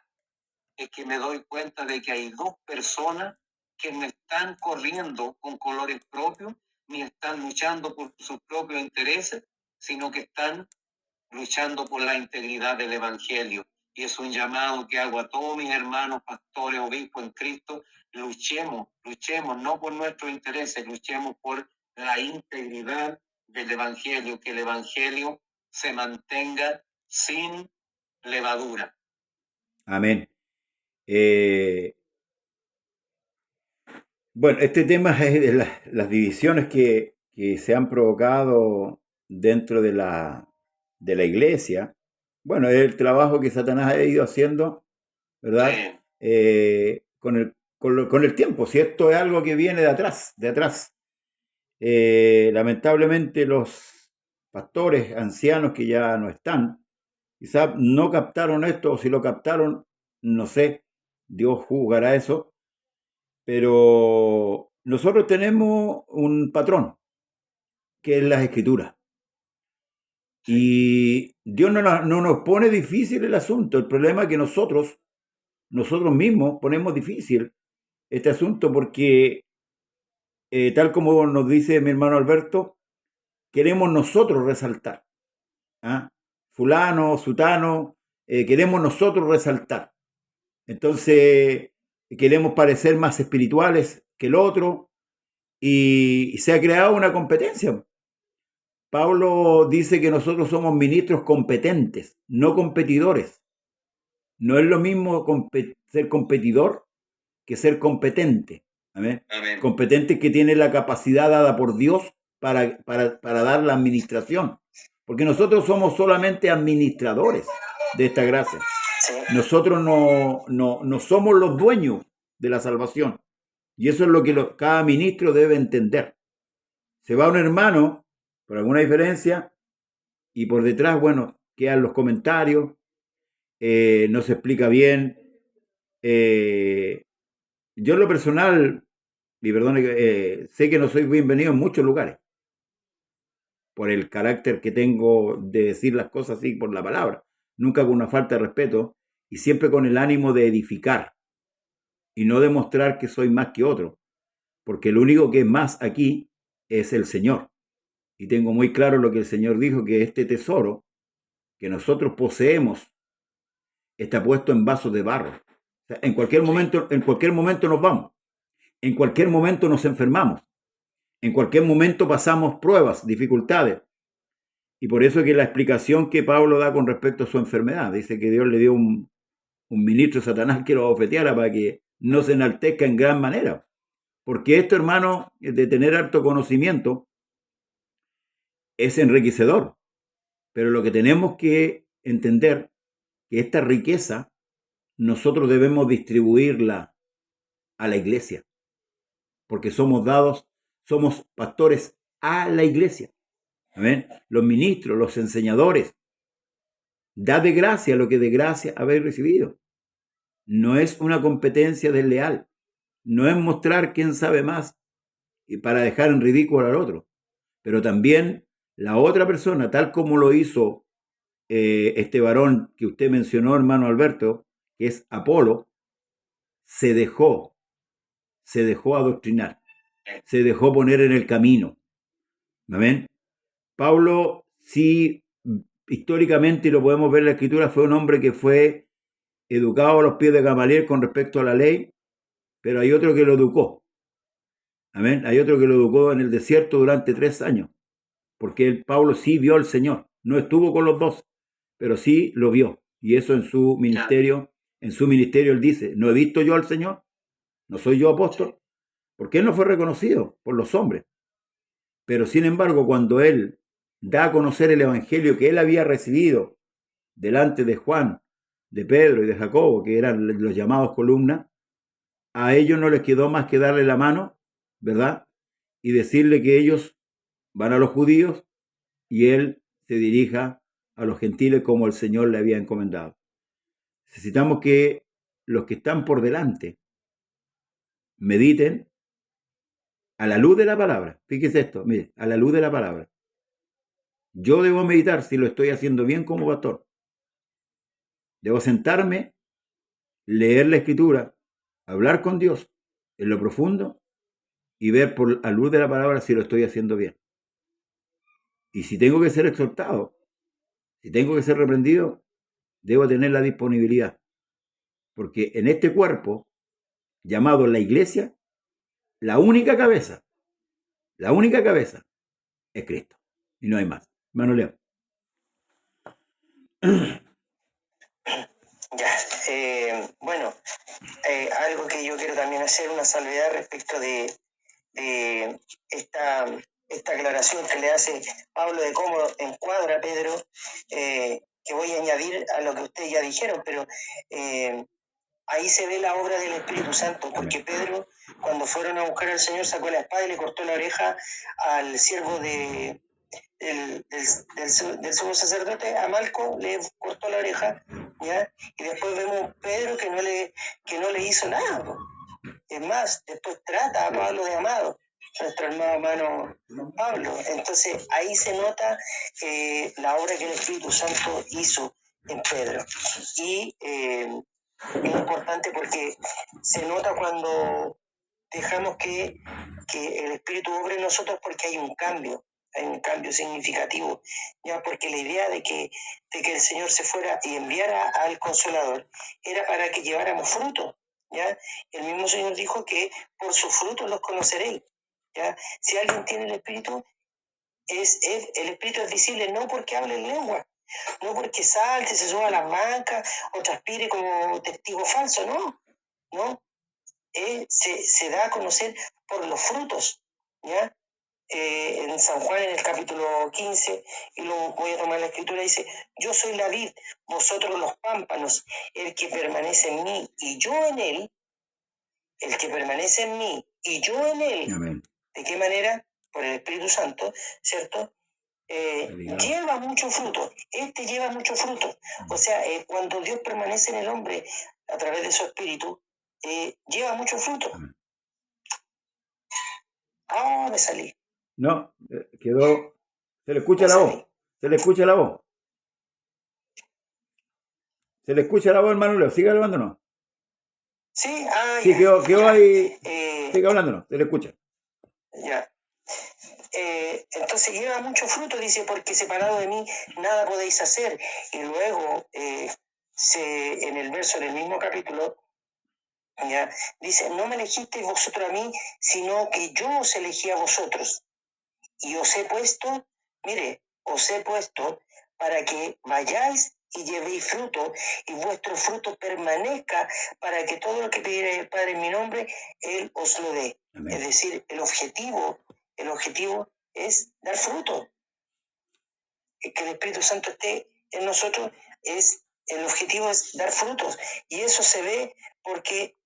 es que me doy cuenta de que hay dos personas que no están corriendo con colores propios, ni están luchando por sus propios intereses, sino que están luchando por la integridad del Evangelio. Y es un llamado que hago a todos mis hermanos, pastores, obispos en Cristo, luchemos no por nuestros intereses, luchemos por la integridad del Evangelio, que el Evangelio se mantenga sin levadura. Amén. Bueno, este tema es de las divisiones que se han provocado dentro de la iglesia. Bueno, es el trabajo que Satanás ha ido haciendo, ¿verdad? Sí. Con el tiempo, si esto es algo que viene de atrás. Lamentablemente los pastores ancianos que ya no están, quizás no captaron esto, o si lo captaron, no sé, Dios juzgará eso, pero nosotros tenemos un patrón, que es las Escrituras. Y Dios no nos pone difícil el asunto. El problema es que nosotros mismos ponemos difícil este asunto porque, tal como nos dice mi hermano Alberto, queremos nosotros resaltar. ¿Ah? Fulano, sutano, queremos nosotros resaltar. Entonces, queremos parecer más espirituales que el otro y se ha creado una competencia. Pablo dice que nosotros somos ministros competentes, no competidores. No es lo mismo ser competidor que ser competente. ¿Amén? Amén. Competente que tiene la capacidad dada por Dios para dar la administración. Porque nosotros somos solamente administradores de esta gracia. Nosotros no somos los dueños de la salvación. Y eso es lo que cada ministro debe entender. Se va un hermano, por alguna diferencia, y por detrás, bueno, quedan los comentarios, no se explica bien. Yo en lo personal, y perdone, sé que no soy bienvenido en muchos lugares, por el carácter que tengo de decir las cosas así por la palabra, nunca con una falta de respeto, y siempre con el ánimo de edificar, y no demostrar que soy más que otro, porque el único que es más aquí es el Señor. Y tengo muy claro lo que el Señor dijo, que este tesoro que nosotros poseemos está puesto en vasos de barro. O sea, en cualquier momento nos vamos, en cualquier momento nos enfermamos, en cualquier momento pasamos pruebas, dificultades. Y por eso es que la explicación que Pablo da con respecto a su enfermedad, dice que Dios le dio un ministro de Satanás que lo abofeteara para que no se enaltezca en gran manera. Porque esto, hermano, de tener harto conocimiento, es enriquecedor. Pero lo que tenemos que entender que esta riqueza nosotros debemos distribuirla a la iglesia. Porque somos pastores a la iglesia. ¿Amén? Los ministros, los enseñadores. Da de gracia lo que de gracia habéis recibido. No es una competencia desleal. No es mostrar quién sabe más y para dejar en ridículo al otro. Pero también la otra persona, tal como lo hizo este varón que usted mencionó, hermano Alberto, que es Apolo, se dejó adoctrinar, se dejó poner en el camino. ¿Amén? Pablo, sí, históricamente, y lo podemos ver en la Escritura, fue un hombre que fue educado a los pies de Gamaliel con respecto a la ley, pero hay otro que lo educó. Amén. Hay otro que lo educó en el desierto durante 3 años, porque Pablo sí vio al Señor. No estuvo con los 12, pero sí lo vio. Y eso en su ministerio él dice, no he visto yo al Señor, no soy yo apóstol, porque él no fue reconocido por los hombres. Pero sin embargo, cuando él da a conocer el evangelio que él había recibido delante de Juan, de Pedro y de Jacobo, que eran los llamados columnas, a ellos no les quedó más que darle la mano, ¿verdad? Y decirle que ellos van a los judíos y él se dirija a los gentiles como el Señor le había encomendado. Necesitamos que los que están por delante mediten a la luz de la palabra. Fíjese esto, mire, a la luz de la palabra. Yo debo meditar si lo estoy haciendo bien como pastor. Debo sentarme, leer la Escritura, hablar con Dios en lo profundo y ver por la luz de la palabra si lo estoy haciendo bien. Y si tengo que ser exhortado, si tengo que ser reprendido, debo tener la disponibilidad. Porque en este cuerpo, llamado la iglesia, la única cabeza es Cristo. Y no hay más. Hermano Leo. Ya, bueno, algo que yo quiero también hacer una salvedad respecto de esta aclaración que le hace Pablo de cómo encuadra a Pedro, que voy a añadir a lo que ustedes ya dijeron, pero ahí se ve la obra del Espíritu Santo, porque Pedro, cuando fueron a buscar al Señor, sacó la espada y le cortó la oreja al siervo del sumo sacerdote, a Malco, le cortó la oreja, ¿ya? Y después vemos Pedro que no le hizo nada. Es más, después trata a Pablo de amado, nuestro hermano Pablo. Entonces ahí se nota la obra que el Espíritu Santo hizo en Pedro. Y es importante porque se nota cuando dejamos que el Espíritu obre en nosotros, porque hay un cambio significativo, ya, porque la idea de que el Señor se fuera y enviara al Consolador era para que lleváramos fruto, ya. El mismo Señor dijo que por sus frutos los conoceréis, ya. Si alguien tiene el Espíritu, el Espíritu es visible no porque hable en lengua, no porque salte, se suba a las bancas o transpire como testigo falso, no. Se da a conocer por los frutos, ¿ya? En San Juan, en el capítulo 15, y lo voy a tomar la escritura, dice: yo soy la vid, vosotros los pámpanos, el que permanece en mí y yo en él, el que permanece en mí y yo en él. Amén. ¿De qué manera? Por el Espíritu Santo, ¿cierto? Lleva mucho fruto, lleva mucho fruto. O sea, cuando Dios permanece en el hombre a través de su Espíritu, lleva mucho fruto. Me salí. No, quedó. Se le escucha la voz. Se le escucha la voz. Se le escucha la voz, hermano Leo. Sigue hablándonos. Sí, sí, ya, quedó ahí. Sigue hablándonos. Se le escucha. Ya. Entonces lleva mucho fruto, dice, porque separado de mí nada podéis hacer. Y luego en el verso del mismo capítulo, ¿ya? Dice, no me elegisteis vosotros a mí, sino que yo os elegí a vosotros. Y os he puesto, mire, os he puesto para que vayáis y llevéis fruto, y vuestro fruto permanezca, para que todo lo que pidiere el Padre en mi nombre, Él os lo dé. Amén. Es decir, el objetivo es dar fruto. Que el Espíritu Santo esté en nosotros, el objetivo es dar frutos. Y eso se ve porque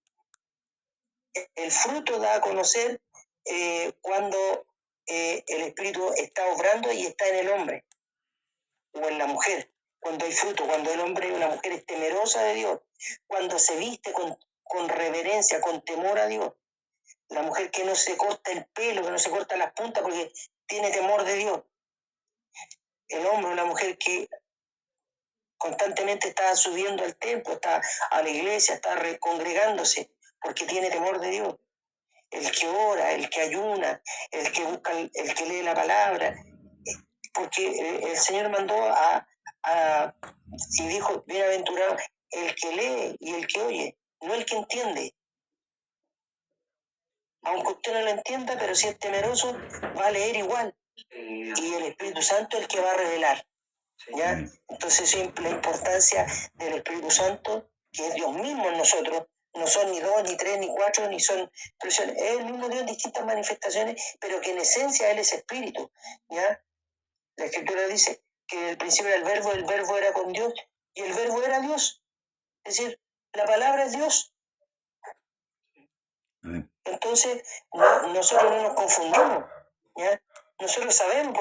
el fruto da a conocer cuando el Espíritu está obrando y está en el hombre o en la mujer. Cuando hay fruto, cuando el hombre o la mujer es temerosa de Dios, cuando se viste con reverencia, con temor a Dios. La mujer que no se corta el pelo, que no se corta las puntas porque tiene temor de Dios. El hombre o la mujer que constantemente está subiendo al templo, está a la iglesia, está congregándose porque tiene temor de Dios. El que ora, el que ayuna, el que busca, el que lee la palabra, porque el Señor mandó y dijo, bienaventurado el que lee y el que oye, no el que entiende. Aunque usted no lo entienda, pero si es temeroso, va a leer igual. Y el Espíritu Santo es el que va a revelar. ¿Ya? Entonces, la importancia del Espíritu Santo, que es Dios mismo en nosotros, no son ni 2, ni 3, ni 4, ni son expresiones. Es el mismo Dios en distintas manifestaciones, pero que en esencia Él es Espíritu. ¿Ya? La Escritura dice que en el principio era el verbo era con Dios, y el verbo era Dios. Es decir, la palabra es Dios. Entonces, nosotros no nos confundimos. ¿Ya? Nosotros sabemos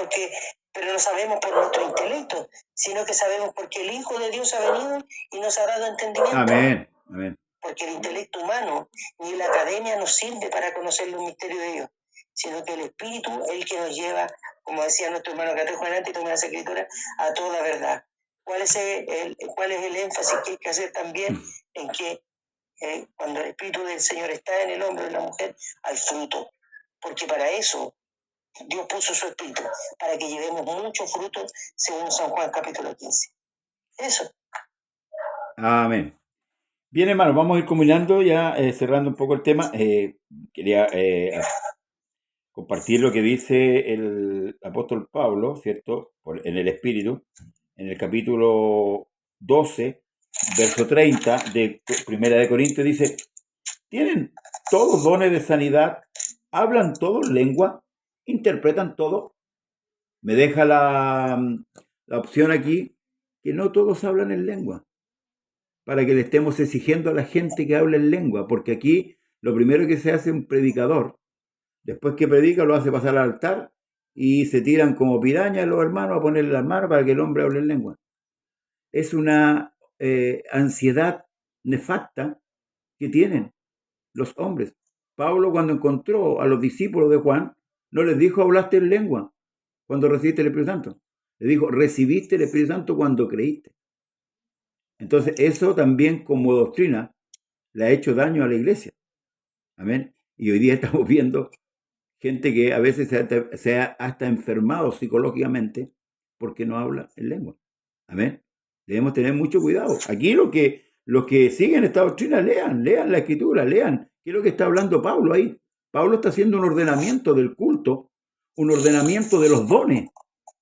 pero no sabemos por nuestro intelecto, sino que sabemos porque el Hijo de Dios ha venido y nos ha dado entendimiento. Amén. Amén. Porque el intelecto humano ni la academia nos sirve para conocer los misterios de Dios, sino que el Espíritu es el que nos lleva, como decía nuestro hermano Catejo delante y tomé las Escrituras, a toda verdad. ¿Cuál es el énfasis que hay que hacer también en que cuando el Espíritu del Señor está en el hombre o en la mujer, hay fruto? Porque para eso Dios puso su Espíritu, para que llevemos mucho fruto, según San Juan capítulo 15. Eso. Amén. Bien, hermanos, vamos a ir combinando ya, cerrando un poco el tema. Quería compartir lo que dice el apóstol Pablo, ¿cierto? En el Espíritu, en el capítulo 12, verso 30 de Primera de Corintios, dice, ¿tienen todos dones de sanidad? ¿Hablan todos lengua? ¿Interpretan todo? Me deja la opción aquí que no todos hablan en lengua, para que le estemos exigiendo a la gente que hable en lengua, porque aquí lo primero que se hace un predicador, después que predica lo hace pasar al altar y se tiran como pirañas los hermanos a ponerle las manos para que el hombre hable en lengua. Es una ansiedad nefasta que tienen los hombres. Pablo, cuando encontró a los discípulos de Juan, no les dijo hablaste en lengua cuando recibiste el Espíritu Santo. Le dijo, recibiste el Espíritu Santo cuando creíste. Entonces, eso también como doctrina le ha hecho daño a la iglesia. Amén. Y hoy día estamos viendo gente que a veces se ha hasta enfermado psicológicamente porque no habla en lengua. Amén. Debemos tener mucho cuidado. Aquí los que siguen esta doctrina, lean la Escritura, lean qué es lo que está hablando Pablo ahí. Pablo está haciendo un ordenamiento del culto, un ordenamiento de los dones,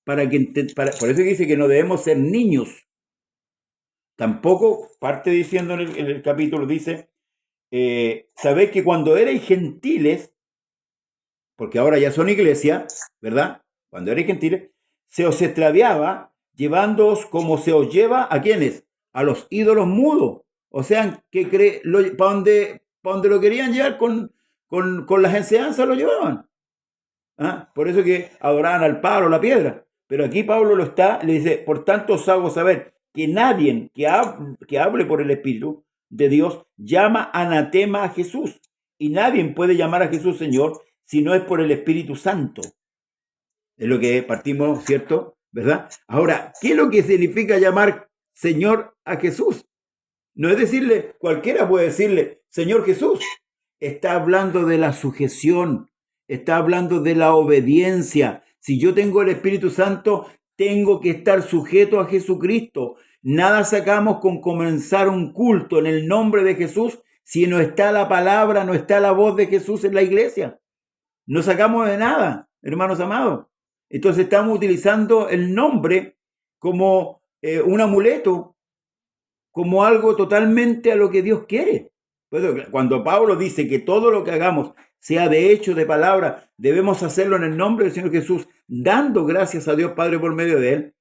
por eso dice que no debemos ser niños. Tampoco parte diciendo en el capítulo, dice, sabéis que cuando erais gentiles, porque ahora ya son iglesia, ¿verdad? Cuando erais gentiles, se os extraviaba llevándoos como se os lleva a ¿quiénes? A los ídolos mudos. O sea, que para donde lo querían llevar con las enseñanzas lo llevaban. ¿Ah? Por eso que adoraban al palo, la piedra. Pero aquí Pablo le dice, por tanto os hago saber que nadie que hable por el Espíritu de Dios llama anatema a Jesús. Y nadie puede llamar a Jesús Señor si no es por el Espíritu Santo. Es lo que partimos, ¿cierto? ¿Verdad? Ahora, ¿qué es lo que significa llamar Señor a Jesús? No es decirle, cualquiera puede decirle, Señor Jesús. Está hablando de la sujeción, está hablando de la obediencia. Si yo tengo el Espíritu Santo, tengo que estar sujeto a Jesucristo. Nada sacamos con comenzar un culto en el nombre de Jesús si no está la palabra, no está la voz de Jesús en la iglesia. No sacamos de nada, hermanos amados. Entonces estamos utilizando el nombre como un amuleto, como algo totalmente a lo que Dios quiere. Cuando Pablo dice que todo lo que hagamos, sea de hecho, de palabra, debemos hacerlo en el nombre del Señor Jesús, dando gracias a Dios Padre por medio de Él,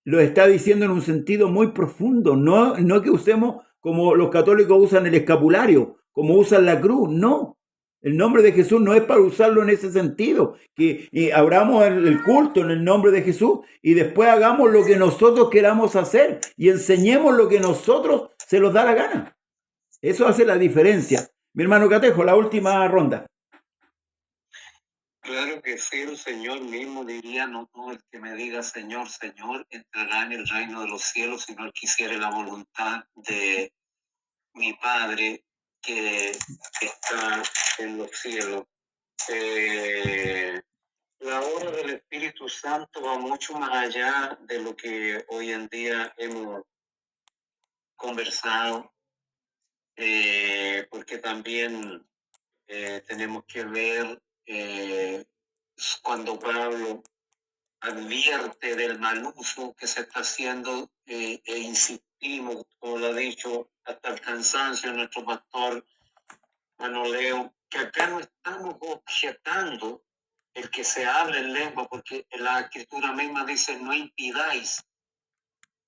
lo está diciendo en un sentido muy profundo. No que usemos como los católicos usan el escapulario, como usan la cruz, no. El nombre de Jesús no es para usarlo en ese sentido, que abramos el culto en el nombre de Jesús y después hagamos lo que nosotros queramos hacer y enseñemos lo que nosotros se nos da la gana. Eso hace la diferencia. Mi hermano Catejo, la última ronda. Claro que sí, el Señor mismo diría, no todo el que me diga Señor, Señor, entrará en el reino de los cielos, sino el que hiciere la voluntad de mi Padre que está en los cielos. La obra del Espíritu Santo va mucho más allá de lo que hoy en día hemos conversado, porque también tenemos que ver cuando Pablo advierte del mal uso que se está haciendo e insistimos, como lo ha dicho hasta el cansancio nuestro pastor Manoleo, que acá no estamos objetando el que se hable en lengua, porque la escritura misma dice no impidáis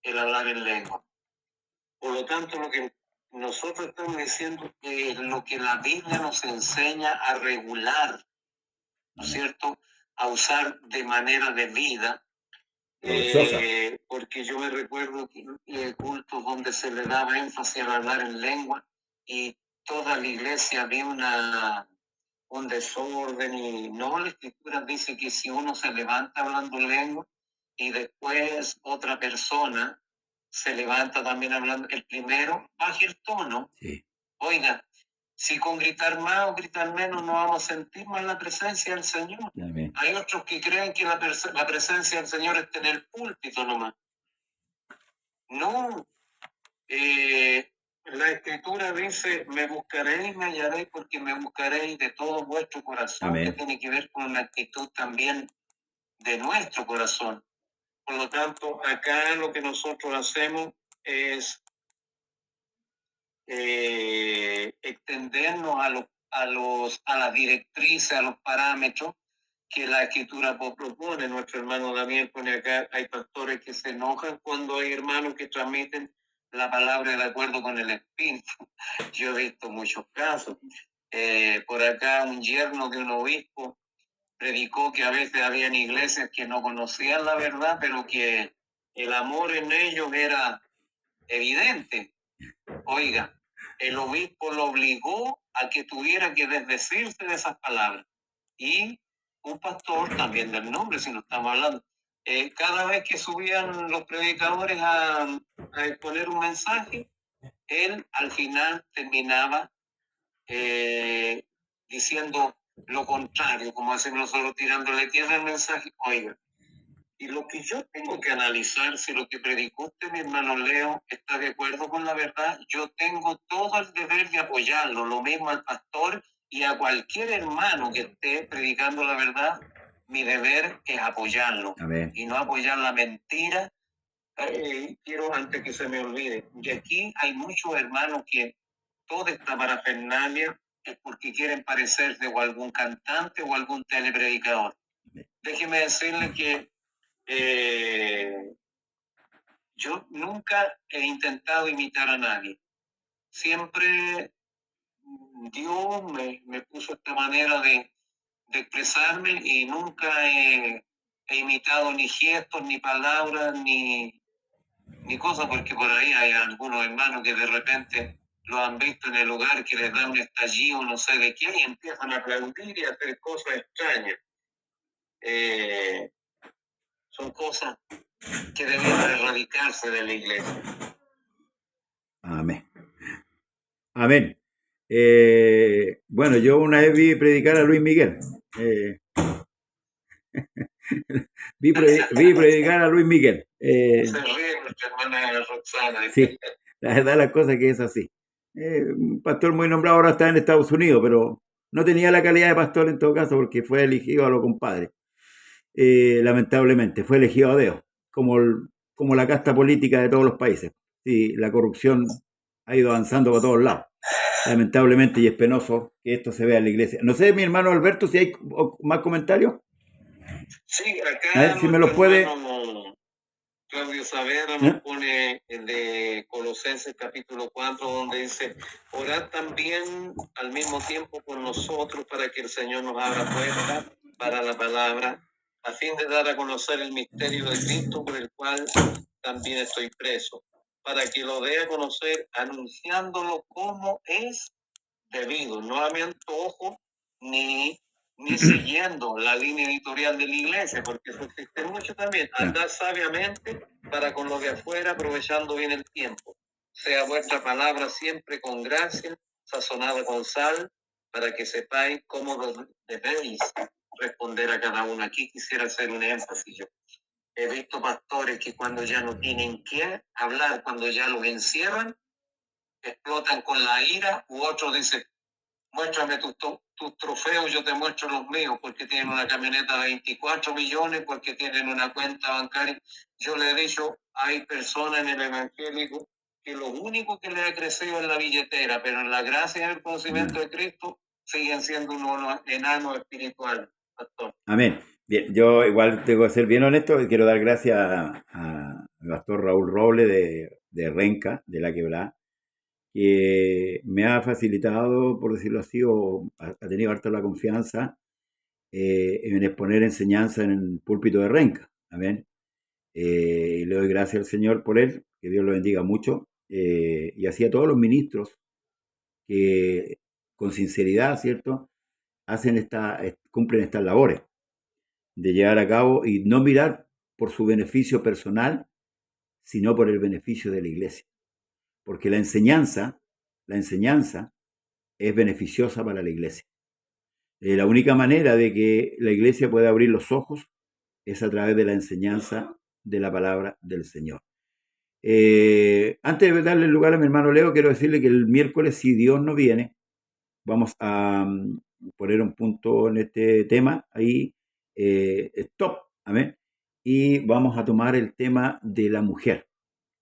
el hablar en lengua. Por lo tanto, lo que nosotros estamos diciendo es lo que la Biblia nos enseña a regular, ¿no es cierto?, a usar de manera debida, porque yo me recuerdo que cultos donde se le daba énfasis al hablar en lengua y toda la iglesia había un desorden y no, la escritura dice que si uno se levanta hablando lengua y después otra persona se levanta también hablando, el primero baje el tono, sí. Oiga, si con gritar más o gritar menos no vamos a sentir más la presencia del Señor. Amén. Hay otros que creen que la presencia del Señor está en el púlpito nomás. No. La escritura dice, me buscaréis y me hallaréis porque me buscaréis de todo vuestro corazón. Amén. Que tiene que ver con la actitud también de nuestro corazón. Por lo tanto, acá lo que nosotros hacemos es extendernos a las directrices, a los parámetros que la escritura propone. Nuestro hermano Daniel pone acá, hay pastores que se enojan cuando hay hermanos que transmiten la palabra de acuerdo con el espíritu. Yo he visto muchos casos. Por acá un yerno de un obispo predicó que a veces habían iglesias que no conocían la verdad, pero que el amor en ellos era evidente. Oiga, el obispo lo obligó a que tuviera que desdecirse de esas palabras. Y un pastor, también del nombre, si no estamos hablando, cada vez que subían los predicadores a exponer un mensaje, él al final terminaba diciendo lo contrario, como hacemos nosotros, tirándole tierra al mensaje. Oiga, y lo que yo tengo que analizar, si lo que predicó usted, mi hermano Leo, está de acuerdo con la verdad, yo tengo todo el deber de apoyarlo, lo mismo al pastor y a cualquier hermano que esté predicando la verdad, mi deber es apoyarlo. Amén. Y no apoyar la mentira. Quiero, antes que se me olvide, y aquí hay muchos hermanos que toda esta parafernalia es porque quieren parecerse o algún cantante o algún telepredicador. Déjeme decirle que yo nunca he intentado imitar a nadie. Siempre Dios me puso esta manera de expresarme y nunca he imitado ni gestos, ni palabras, ni cosas, porque por ahí hay algunos hermanos que de repente lo han visto en el hogar, que les da un estallido, no sé de qué, y empiezan a aplaudir y a hacer cosas extrañas. Son cosas que debieran erradicarse de la iglesia. Amén. Amén. Bueno, yo una vez vi predicar a Luis Miguel. Vi predicar a Luis Miguel. Se ríe nuestra hermana Roxana. Sí, la verdad las cosas que es así. Un pastor muy nombrado ahora está en Estados Unidos, pero no tenía la calidad de pastor en todo caso porque fue elegido a los compadres. Lamentablemente, fue elegido a Dios, como la casta política de todos los países. Sí, la corrupción ha ido avanzando por todos lados. Lamentablemente, y es penoso que esto se vea en la iglesia. No sé, mi hermano Alberto, si hay más comentarios. Sí, A acá ver si me lo puede. Claudio Saavedra nos pone el de Colosenses capítulo 4, donde dice: orad también al mismo tiempo por nosotros para que el Señor nos abra puertas para la palabra, a fin de dar a conocer el misterio de Cristo, por el cual también estoy preso, para que lo dé a conocer anunciándolo como es debido, no a mi antojo ni siguiendo la línea editorial de la iglesia, porque eso existe mucho también. Andad sabiamente para con lo de afuera, aprovechando bien el tiempo. Sea vuestra palabra siempre con gracia, sazonada con sal, para que sepáis cómo debéis responder a cada uno. Aquí quisiera hacer un énfasis yo. He visto pastores que cuando ya no tienen que hablar, cuando ya los encierran, explotan con la ira, u otros dicen: muéstrame tus trofeos, yo te muestro los míos, porque tienen una camioneta de 24 millones, porque tienen una cuenta bancaria. Yo le he dicho, hay personas en el evangélico que lo único que le ha crecido es la billetera, pero en la gracia y en el conocimiento de Cristo siguen siendo unos enanos espirituales, pastor. Amén. Bien, yo igual tengo que ser bien honesto y quiero dar gracias al pastor Raúl Roble de Renca, de La Quebrada, que me ha facilitado, por decirlo así, o ha tenido harta la confianza en exponer enseñanza en el púlpito de Renca. Amén. Y le doy gracias al Señor por él, que Dios lo bendiga mucho, y así a todos los ministros que con sinceridad, ¿cierto?, cumplen estas labores de llevar a cabo y no mirar por su beneficio personal, sino por el beneficio de la iglesia. Porque la enseñanza es beneficiosa para la iglesia. La única manera de que la iglesia pueda abrir los ojos es a través de la enseñanza de la palabra del Señor. Antes de darle lugar a mi hermano Leo, quiero decirle que el miércoles, si Dios no viene, vamos a poner un punto en este tema, ahí, stop, amén, y vamos a tomar el tema de la mujer,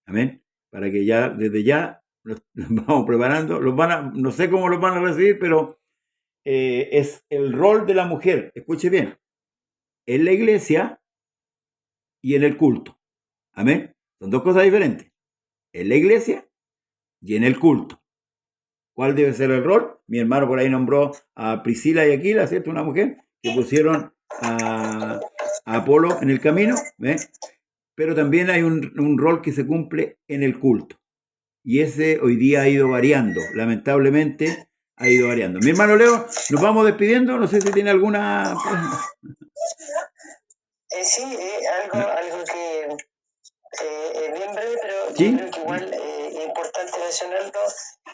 amén, para que ya, desde ya, los vamos preparando, no sé cómo los van a recibir, pero es el rol de la mujer, escuche bien, en la iglesia y en el culto, amén, son dos cosas diferentes, en la iglesia y en el culto. ¿Cuál debe ser el rol? Mi hermano por ahí nombró a Priscila y Aquila, ¿cierto? Una mujer que pusieron a Apolo en el camino, ¿ves? Pero también hay un rol que se cumple en el culto. Y ese hoy día ha ido variando, lamentablemente ha ido variando. Mi hermano Leo, nos vamos despidiendo, no sé si tiene alguna... Sí, algo que es bien breve, pero ¿Sí? yo creo que igual es importante mencionarlo.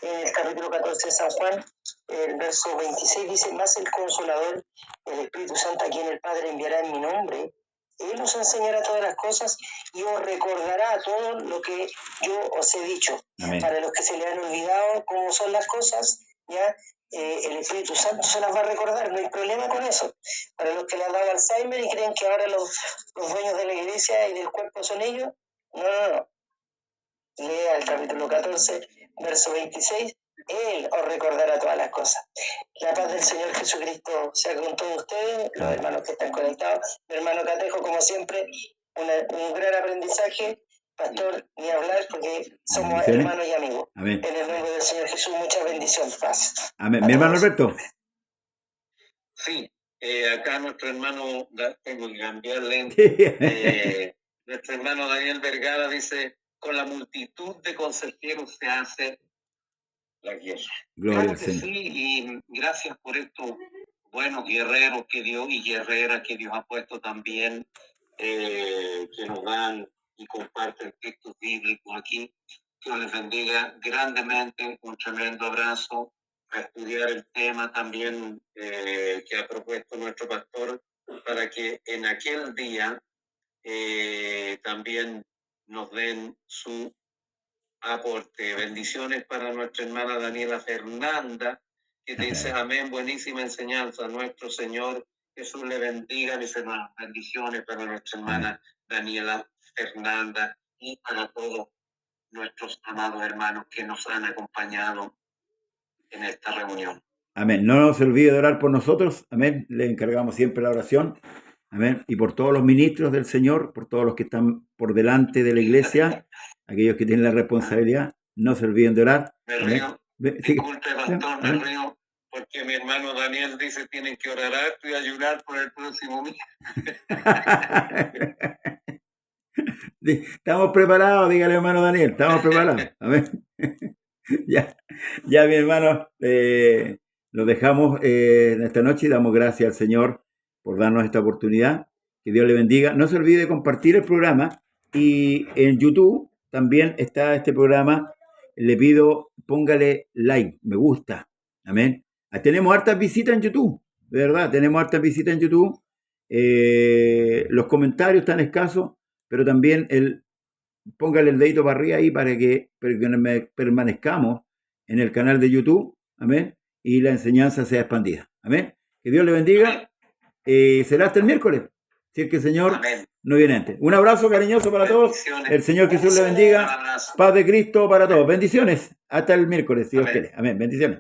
En el capítulo 14 de San Juan, el verso 26 dice: más el Consolador, el Espíritu Santo, a quien el Padre enviará en mi nombre, Él os enseñará todas las cosas y os recordará todo lo que yo os he dicho. Amén. Para los que se le han olvidado cómo son las cosas, ya el Espíritu Santo se las va a recordar, no hay problema con eso. Para los que le han dado Alzheimer y creen que ahora los dueños de la iglesia y del cuerpo son ellos, no. Lea el capítulo 14, verso 26. Él os recordará todas las cosas. La paz del Señor Jesucristo sea con todos ustedes, los hermanos que están conectados. Mi hermano Catejo, como siempre, un gran aprendizaje. Pastor, ni hablar, porque somos hermanos y amigos. Amén. En el nombre del Señor Jesús, mucha bendición, paz. Amén. Mi hermano Alberto. Sí, acá nuestro hermano, tengo que cambiarle. Nuestro hermano Daniel Vergara dice: con la multitud de consejeros se hace la guerra. Gloria al Creo que Señor. sí, y gracias por estos buenos guerreros que Dios y guerreras que Dios ha puesto también, que nos dan y comparten textos bíblicos aquí. Que les bendiga grandemente, un tremendo abrazo a estudiar el tema también que ha propuesto nuestro pastor, para que en aquel día también nos den su aporte. Bendiciones para nuestra hermana Daniela Fernanda, que te dice amén, buenísima enseñanza. Nuestro Señor Jesús le bendiga, mis hermanos. Bendiciones para nuestra hermana Daniela Fernanda y para todos nuestros amados hermanos que nos han acompañado en esta reunión. Amén. No se olvide de orar por nosotros. Amén. Le encargamos siempre la oración. Amén. Y por todos los ministros del Señor, por todos los que están por delante de la iglesia, aquellos que tienen la responsabilidad, no se olviden de orar. Me río. Disculpe, pastor, me río porque mi hermano Daniel dice tienen que orar harto y ayunar por el próximo mes. Estamos preparados, dígale hermano Daniel, estamos preparados. Amén. ya mi hermano, los dejamos en esta noche y damos gracias al Señor por darnos esta oportunidad. Que Dios le bendiga. No se olvide de compartir el programa y en YouTube también está este programa. Le pido, póngale like, me gusta. Amén. Tenemos hartas visitas en YouTube, de verdad, tenemos hartas visitas en YouTube. Los comentarios están escasos, pero también póngale el dedito para arriba ahí para que permanezcamos en el canal de YouTube. Amén. Y la enseñanza sea expandida. Amén. Que Dios le bendiga. Será hasta el miércoles, si es que el Señor Amén. No viene antes. Un abrazo cariñoso para todos. El Señor Jesús le bendiga. Paz de Cristo para todos. Bendiciones. Hasta el miércoles, si Dios quiere. Amén. Bendiciones.